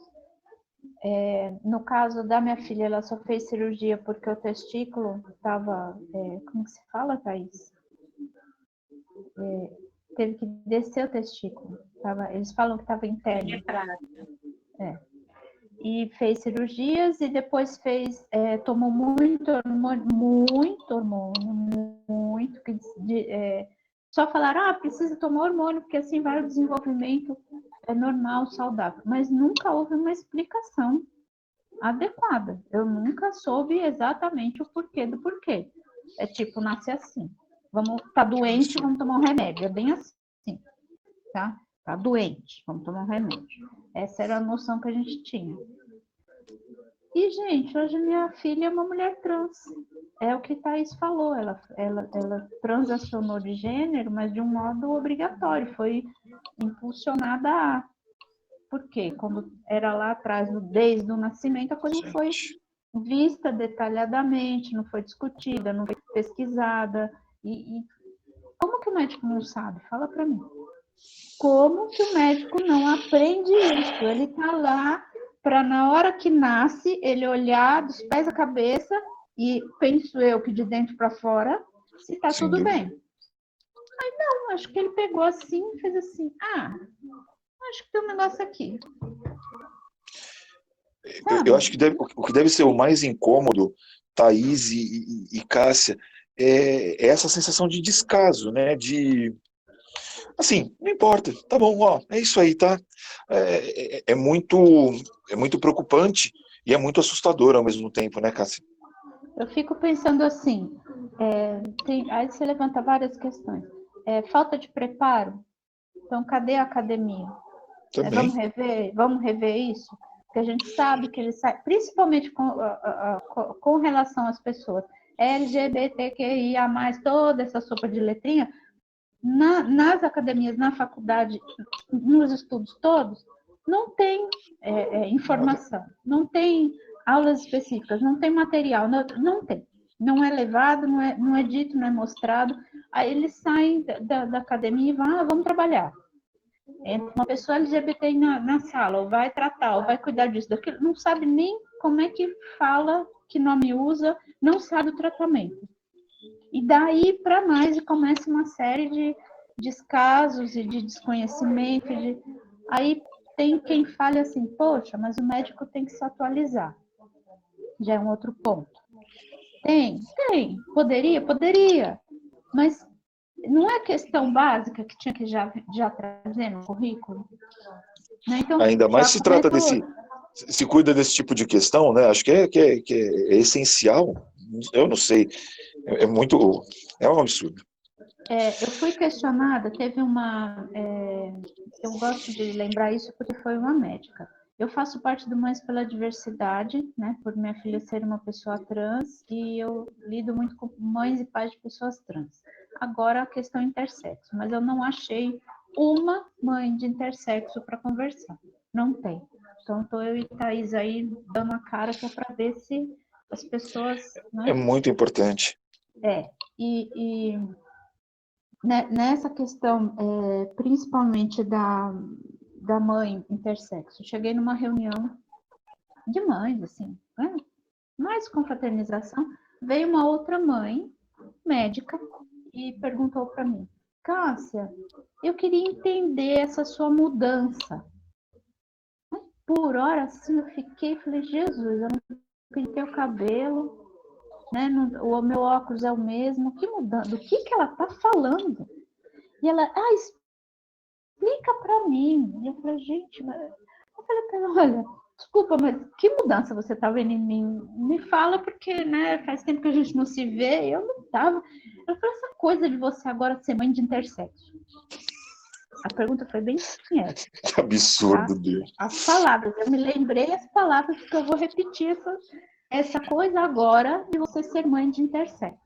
No caso da minha filha, ela só fez cirurgia porque o testículo estava, como que se fala, Thaís? Teve que descer o testículo. Eles falam que estava interno. E fez cirurgias e depois tomou muito hormônio, muito. Só falaram, precisa tomar hormônio, porque assim vai o desenvolvimento normal, saudável. Mas nunca houve uma explicação adequada. Eu nunca soube exatamente o porquê do porquê. É tipo, nasce assim. Tá doente, vamos tomar um remédio. É bem assim, tá? Tá doente, vamos tomar um remédio. Essa era a noção que a gente tinha. E, gente, hoje minha filha é uma mulher trans. É o que Thaís falou. Ela transacionou de gênero, mas de um modo obrigatório. Foi impulsionada a. Porque quando era lá atrás, desde o nascimento, a coisa não foi vista detalhadamente, não foi discutida, não foi pesquisada. E como que o médico não sabe? Fala para mim. Como que o médico não aprende isso? Ele está lá para, na hora que nasce, ele olhar dos pés à cabeça e penso eu que de dentro para fora, se está tudo bem. Aí não, acho que ele pegou assim e fez assim, acho que tem um negócio aqui. Eu acho que o que deve ser o mais incômodo, Thaís e Cássia, é essa sensação de descaso, né? Assim, não importa, tá bom, ó, é isso aí, tá? É muito preocupante e é muito assustador ao mesmo tempo, né, Cássia? Eu fico pensando assim, aí você levanta várias questões. Falta de preparo? Então, cadê a academia? Também. Vamos rever isso? Porque a gente sabe que ele sai, principalmente com relação às pessoas LGBTQIA+, toda essa sopa de letrinha, nas academias, na faculdade, nos estudos todos, não tem informação, não tem aulas específicas, não tem material, não tem. Não é levado, não é dito, não é mostrado. Aí eles saem da academia e vão, vamos trabalhar. Entra uma pessoa LGBT na sala, ou vai tratar, ou vai cuidar disso, daquilo, não sabe nem como é que fala, que nome usa, não sabe o tratamento. E daí para mais começa uma série de descasos e de desconhecimento. Aí tem quem fale assim, poxa, mas o médico tem que se atualizar. Já é um outro ponto. Tem. Poderia. Mas não é questão básica que tinha que já trazer no currículo? Né? Então, Ainda mais já se trata começa se cuida desse tipo de questão, né? Acho que é essencial. Eu não sei, é um absurdo. eu fui questionada, teve uma. Eu gosto de lembrar isso porque foi uma médica. Eu faço parte do Mães pela Diversidade, né? Por minha filha ser uma pessoa trans, e eu lido muito com mães e pais de pessoas trans. Agora a questão intersexo, mas eu não achei uma mãe de intersexo para conversar. Não tem. Então, estou eu e Thaís aí dando a cara que é para ver se as pessoas. É Né? muito importante. E nessa questão, principalmente da mãe intersexo, cheguei numa reunião de mães, assim, né? Mais confraternização, veio uma outra mãe, médica, e perguntou para mim, Cássia, eu queria entender essa sua mudança. Por hora, assim, eu falei, Jesus, eu não pintei o cabelo, né? O meu óculos é o mesmo, que mudança? Do que ela tá falando? E ela, explica para mim. E eu falei, gente, eu falei para ela, olha, desculpa, mas que mudança você está vendo em mim? Me fala, porque, né, faz tempo que a gente não se vê, eu não estava. Eu falei, essa coisa de você agora ser mãe de intersexo. A pergunta foi bem essa. Que absurdo, Deus. As palavras, eu me lembrei as palavras que eu vou repetir. Essa coisa agora de você ser mãe de intersexo.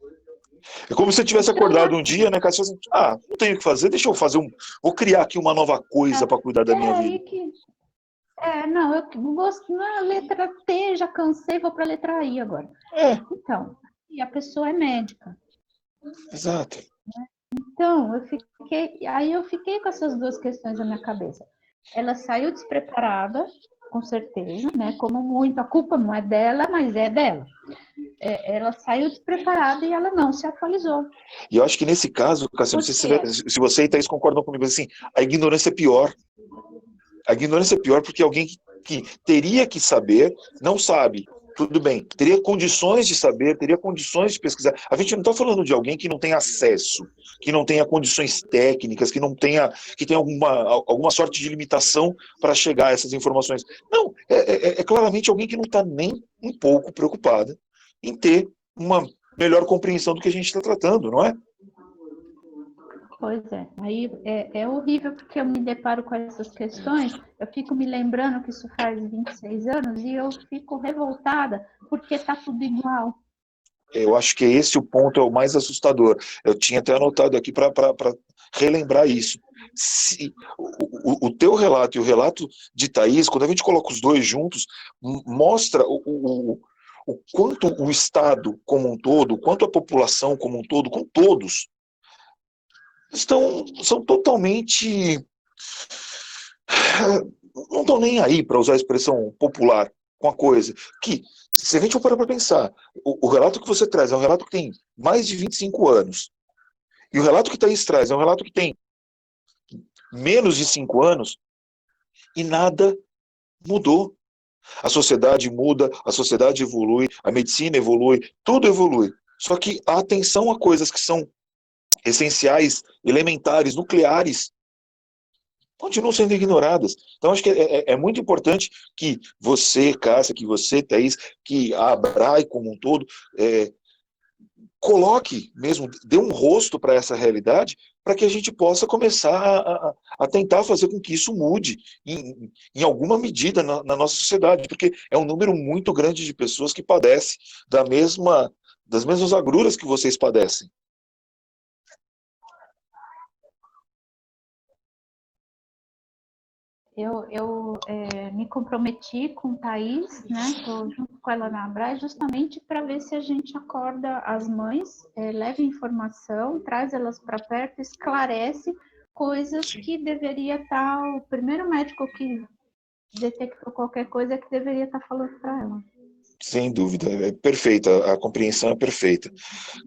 É como se você tivesse acordado um dia, né, Cássio? Assim, não tenho o que fazer, deixa eu fazer vou criar aqui uma nova coisa para cuidar da minha vida. Não, eu gosto na letra T, já cansei, vou para a letra I agora. Então, e a pessoa é médica. Exato. Então, eu fiquei com essas duas questões na minha cabeça. Ela saiu despreparada, com certeza, né? Como muito, a culpa não é dela, mas é dela. Ela saiu despreparada e ela não se atualizou. E eu acho que nesse caso, Cássio, não sei se você e Thaís concordam comigo, assim, a ignorância é pior. A ignorância é pior porque alguém que teria que saber, não sabe. Tudo bem, teria condições de saber, teria condições de pesquisar. A gente não está falando de alguém que não tem acesso, que não tenha condições técnicas, que tenha alguma sorte de limitação para chegar a essas informações. Não, é claramente alguém que não está nem um pouco preocupada em ter uma melhor compreensão do que a gente está tratando, não é? Pois é, aí é horrível porque eu me deparo com essas questões, eu fico me lembrando que isso faz 26 anos e eu fico revoltada porque está tudo igual. Eu acho que esse o ponto é o mais assustador. Eu tinha até anotado aqui para relembrar isso. Se, o teu relato e o relato de Thaís, quando a gente coloca os dois juntos, mostra o quanto o Estado como um todo, o quanto a população como um todo, com todos, são totalmente... não estão nem aí, para usar a expressão popular, com a coisa. Que, se a gente for parar para pensar, o relato que você traz é um relato que tem mais de 25 anos, e o relato que Thaís traz é um relato que tem menos de 5 anos, e nada mudou. A sociedade muda, a sociedade evolui, a medicina evolui, tudo evolui. Só que a atenção a coisas que são essenciais, elementares, nucleares, continuam sendo ignoradas. Então, acho que é muito importante que você, Cássia, que você, Thaís, que a Abrai como um todo, coloque mesmo, dê um rosto para essa realidade, para que a gente possa começar a tentar fazer com que isso mude em alguma medida na nossa sociedade, porque é um número muito grande de pessoas que padecem das mesmas agruras que vocês padecem. Eu me comprometi com Thaís, né? Estou junto com ela na Abra, justamente para ver se a gente acorda as mães, leva informação, traz elas para perto, esclarece coisas que deveria estar, o primeiro médico que detectou qualquer coisa é que deveria estar falando para ela. Sem dúvida, é perfeita, a compreensão é perfeita.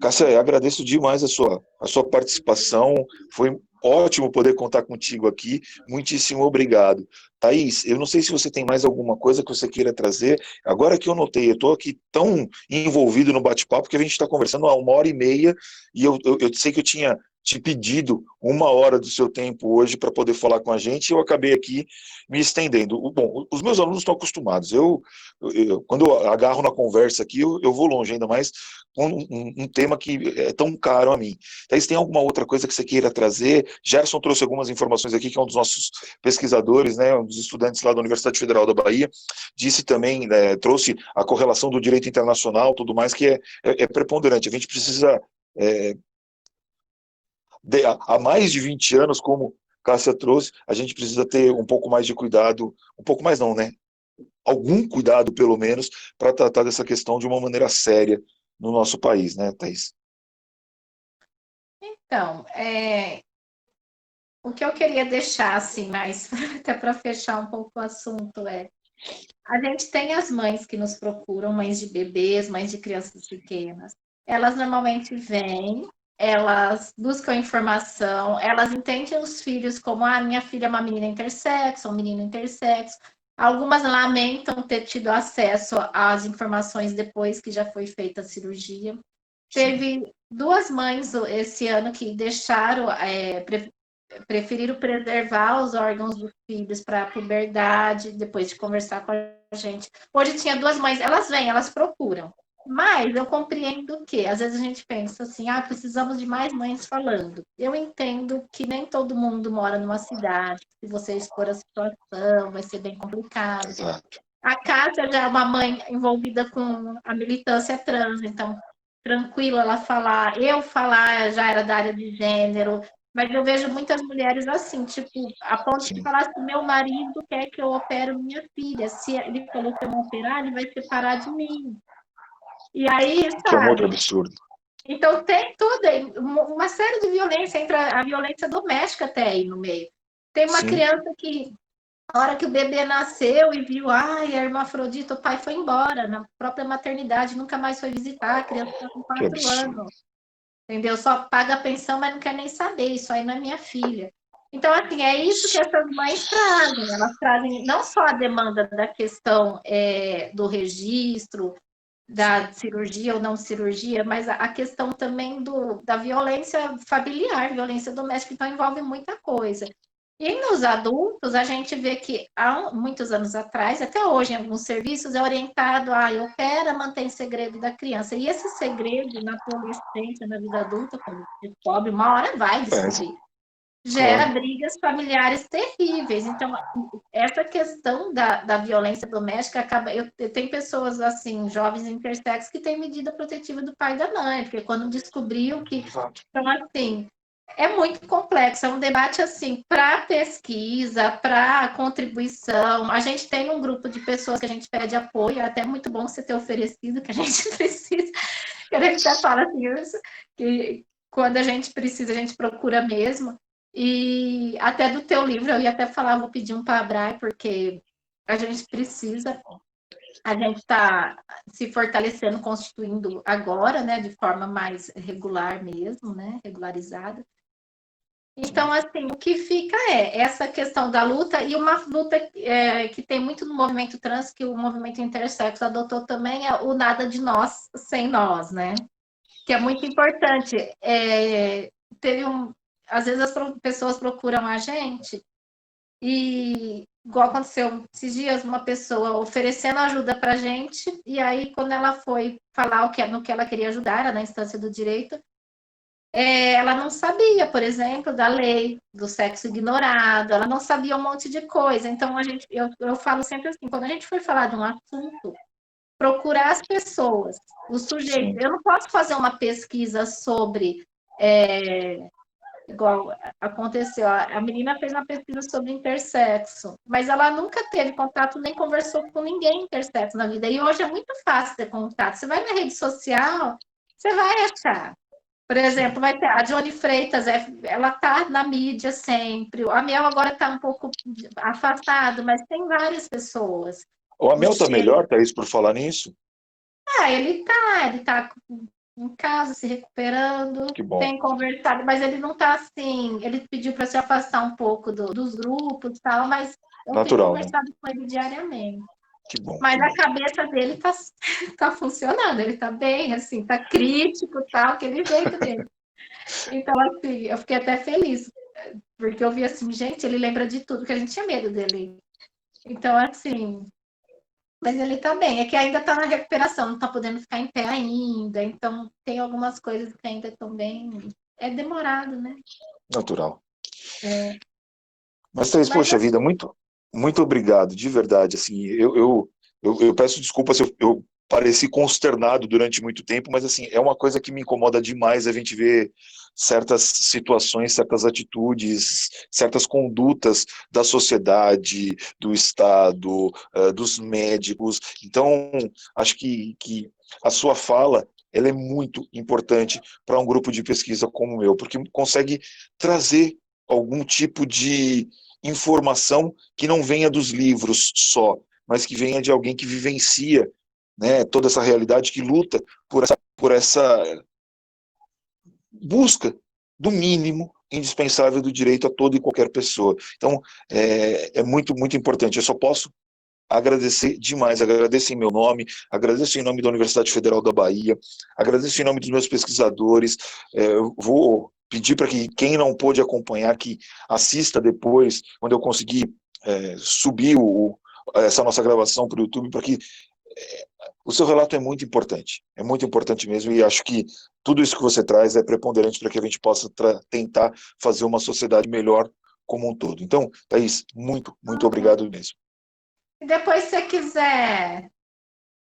Cássia, eu agradeço demais a sua participação, foi ótimo poder contar contigo aqui, muitíssimo obrigado. Thaís, eu não sei se você tem mais alguma coisa que você queira trazer, agora que eu notei, eu estou aqui tão envolvido no bate-papo que a gente está conversando há 1h30, e eu sei que eu tinha te pedido 1 hora do seu tempo hoje para poder falar com a gente, e eu acabei aqui me estendendo. Bom, os meus alunos estão acostumados, quando eu agarro na conversa aqui, eu vou longe, ainda mais com um tema que é tão caro a mim. Thaís, tem alguma outra coisa que você queira trazer? Gerson trouxe algumas informações aqui, que é um dos nossos pesquisadores, né, um dos estudantes lá da Universidade Federal da Bahia, disse também, trouxe a correlação do direito internacional, tudo mais, que é preponderante. A gente precisa, há mais de 20 anos, como Cássia trouxe, a gente precisa ter um pouco mais de cuidado, um pouco mais não, né? Algum cuidado, pelo menos, para tratar dessa questão de uma maneira séria no nosso país, né, Thaís? Então, o que eu queria deixar, assim, mais até para fechar um pouco o assunto, a gente tem as mães que nos procuram, mães de bebês, mães de crianças pequenas. Elas normalmente vêm, elas buscam informação, elas entendem os filhos como minha filha é uma menina intersexo, um menino intersexo. Algumas lamentam ter tido acesso às informações depois que já foi feita a cirurgia. Teve 2 mães esse ano que preferiram preservar os órgãos dos filhos para a puberdade, depois de conversar com a gente. Hoje tinha 2 mães, elas vêm, elas procuram. Mas eu compreendo que, às vezes a gente pensa assim, precisamos de mais mães falando. Eu entendo que nem todo mundo mora numa cidade, se você expor a situação, vai ser bem complicado. Exato. A Cássia já é uma mãe envolvida com a militância trans, então, tranquilo ela falar. Eu falar já era da área de gênero, mas eu vejo muitas mulheres assim, tipo, a ponto de falar assim, meu marido quer que eu opere minha filha. Se ele falou que eu não operar, ele vai separar de mim. E aí, Que é um outro sabe? absurdo. Então tem tudo, uma série de violência, entra a violência doméstica até aí no meio. Tem uma criança que, na hora que o bebê nasceu e viu, é hermafrodita, o pai foi embora, na própria maternidade, nunca mais foi visitar, a criança está com 4 anos. Entendeu? Só paga a pensão, mas não quer nem saber, isso aí não é minha filha. Então, assim, é isso que essas mães trazem. Elas trazem não só a demanda da questão do registro, da cirurgia ou não cirurgia, mas a questão também da violência familiar, violência doméstica, então envolve muita coisa. E nos adultos, a gente vê que há muitos anos atrás, até hoje, em alguns serviços, é orientado a opera, mantém segredo da criança. E esse segredo, na adolescência, na vida adulta, quando descobre, uma hora vai descobrir. Gera brigas familiares terríveis. Então, essa questão da violência doméstica acaba. Tem pessoas assim, jovens intersexos, que têm medida protetiva do pai e da mãe, porque quando descobriu que. Então, assim, é muito complexo, é um debate assim, para pesquisa, para contribuição. A gente tem um grupo de pessoas que a gente pede apoio, é até muito bom você ter oferecido, que a gente precisa. Que a gente até fala assim, que quando a gente precisa, a gente procura mesmo. E até do teu livro, eu ia até falar, vou pedir um para a Brai, porque a gente precisa, a gente está se fortalecendo, constituindo agora, né, de forma mais regular mesmo, né, regularizada. Então, assim, o que fica é essa questão da luta, e uma luta que tem muito no movimento trans, que o movimento intersexo adotou também, é o nada de nós sem nós, né? Que é muito importante. Às vezes as pessoas procuram a gente e, igual aconteceu esses dias, uma pessoa oferecendo ajuda para a gente, e aí quando ela foi falar no que ela queria ajudar, era na instância do direito, ela não sabia, por exemplo, da lei do sexo ignorado, ela não sabia um monte de coisa. Então, eu falo sempre assim, quando a gente for falar de um assunto, procurar as pessoas, os sujeitos. Eu não posso fazer uma pesquisa sobre, igual aconteceu, a menina fez uma pesquisa sobre intersexo, mas ela nunca teve contato nem conversou com ninguém intersexo na vida. E hoje é muito fácil ter contato. Você vai na rede social, você vai achar. Por exemplo, vai ter a Johnny Freitas, ela está na mídia sempre. O Amiel agora está um pouco afastado, mas tem várias pessoas. O Amiel está melhor, Thaís, por falar nisso? Ele tá em casa, se recuperando, Que bom. tem conversado, mas ele não está assim, ele pediu para se afastar um pouco dos grupos e tal, mas eu tenho conversado com ele diariamente. Que bom. Mas a cabeça dele tá funcionando, ele tá bem, assim, tá crítico, tal, aquele jeito dele. Então, assim, eu fiquei até feliz, porque eu vi assim, gente, ele lembra de tudo, que a gente tinha medo dele. Então, assim, mas ele tá bem, é que ainda tá na recuperação, não tá podendo ficar em pé ainda, então tem algumas coisas que ainda estão bem. É demorado, né? Natural. Mas, Thaís, poxa vida, muito, muito obrigado, de verdade. Assim, eu peço desculpas se eu pareci consternado durante muito tempo, mas assim, é uma coisa que me incomoda demais a gente ver certas situações, certas atitudes, certas condutas da sociedade, do Estado, dos médicos. Então, acho que a sua fala ela é muito importante para um grupo de pesquisa como o meu, porque consegue trazer algum tipo de informação que não venha dos livros só, mas que venha de alguém que vivencia, né, toda essa realidade, que luta por essa busca do mínimo indispensável do direito a toda e qualquer pessoa. Então, é muito, muito importante. Eu só posso agradecer demais, agradeço em meu nome, agradeço em nome da Universidade Federal da Bahia, agradeço em nome dos meus pesquisadores, eu vou pedir para que quem não pôde acompanhar, que assista depois, quando eu conseguir subir essa nossa gravação para o YouTube, para que o seu relato é muito importante mesmo, e acho que tudo isso que você traz é preponderante para que a gente possa tentar fazer uma sociedade melhor como um todo. Então, Thaís, muito obrigado mesmo. E depois, se você quiser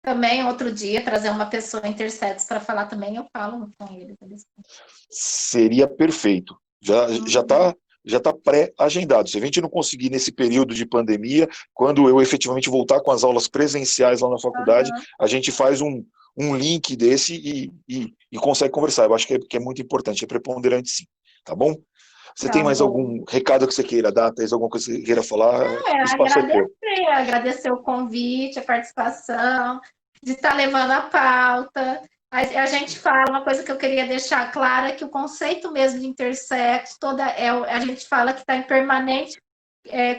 também, outro dia, trazer uma pessoa intersex para falar também, eu falo com ele. Seria perfeito. Já está pré-agendado. Se a gente não conseguir nesse período de pandemia, quando eu efetivamente voltar com as aulas presenciais lá na faculdade, a gente faz um link desse e consegue conversar. Eu acho que é muito importante, é preponderante sim. Tá bom? Você tem mais algum recado que você queira dar, Thaís, alguma coisa que você queira falar? O espaço é teu. Agradecer o convite, a participação, de estar levando a pauta. A gente fala, uma coisa que eu queria deixar clara, que o conceito mesmo de intersexo, a gente fala que está em permanente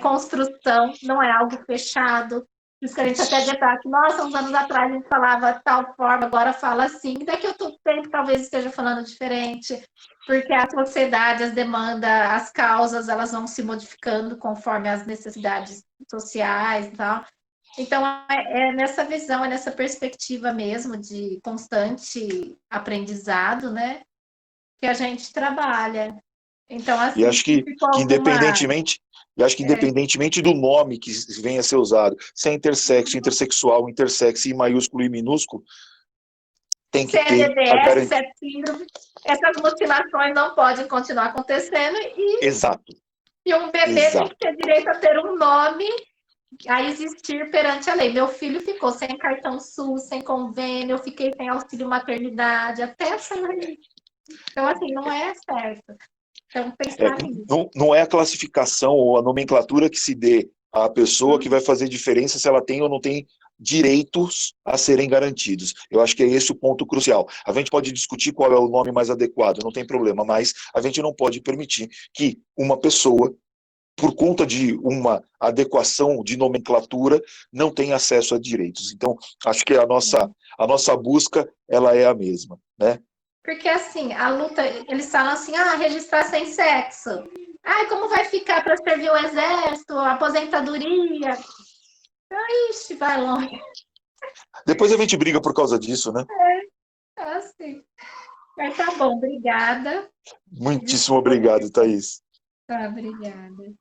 construção, não é algo fechado. Por isso que a gente até debate que, nossa, uns anos atrás a gente falava de tal forma, agora fala assim. Daqui a outro tempo talvez esteja falando diferente, porque a sociedade, as demandas, as causas, elas vão se modificando conforme as necessidades sociais e tal. Então, é nessa visão, é nessa perspectiva mesmo de constante aprendizado, né, que a gente trabalha. Então, assim, E acho que independentemente do nome que venha a ser usado, se é intersexo, intersexual, intersexo, em maiúsculo e minúsculo, tem que ter a DDS, garantia. síndrome, essas mutilações não podem continuar acontecendo Exato. E um bebê tem que ter direito a ter um nome, a existir perante a lei. Meu filho ficou sem cartão SUS, sem convênio, eu fiquei sem auxílio maternidade, até sair. Então, assim, não é certo. Então, pensar nisso. Não é a classificação ou a nomenclatura que se dê à pessoa que vai fazer diferença se ela tem ou não tem direitos a serem garantidos. Eu acho que é esse o ponto crucial. A gente pode discutir qual é o nome mais adequado, não tem problema, mas a gente não pode permitir que uma pessoa, por conta de uma adequação de nomenclatura, não tenha acesso a direitos. Então, acho que a nossa busca, ela é a mesma, né? Porque, assim, a luta, eles falam assim, registrar sem sexo. Como vai ficar para servir o exército, a aposentadoria? Ixi, vai longe. Depois a gente briga por causa disso, né? Assim. Mas tá bom, obrigada. Muitíssimo obrigado, Thaís. Tá, obrigada.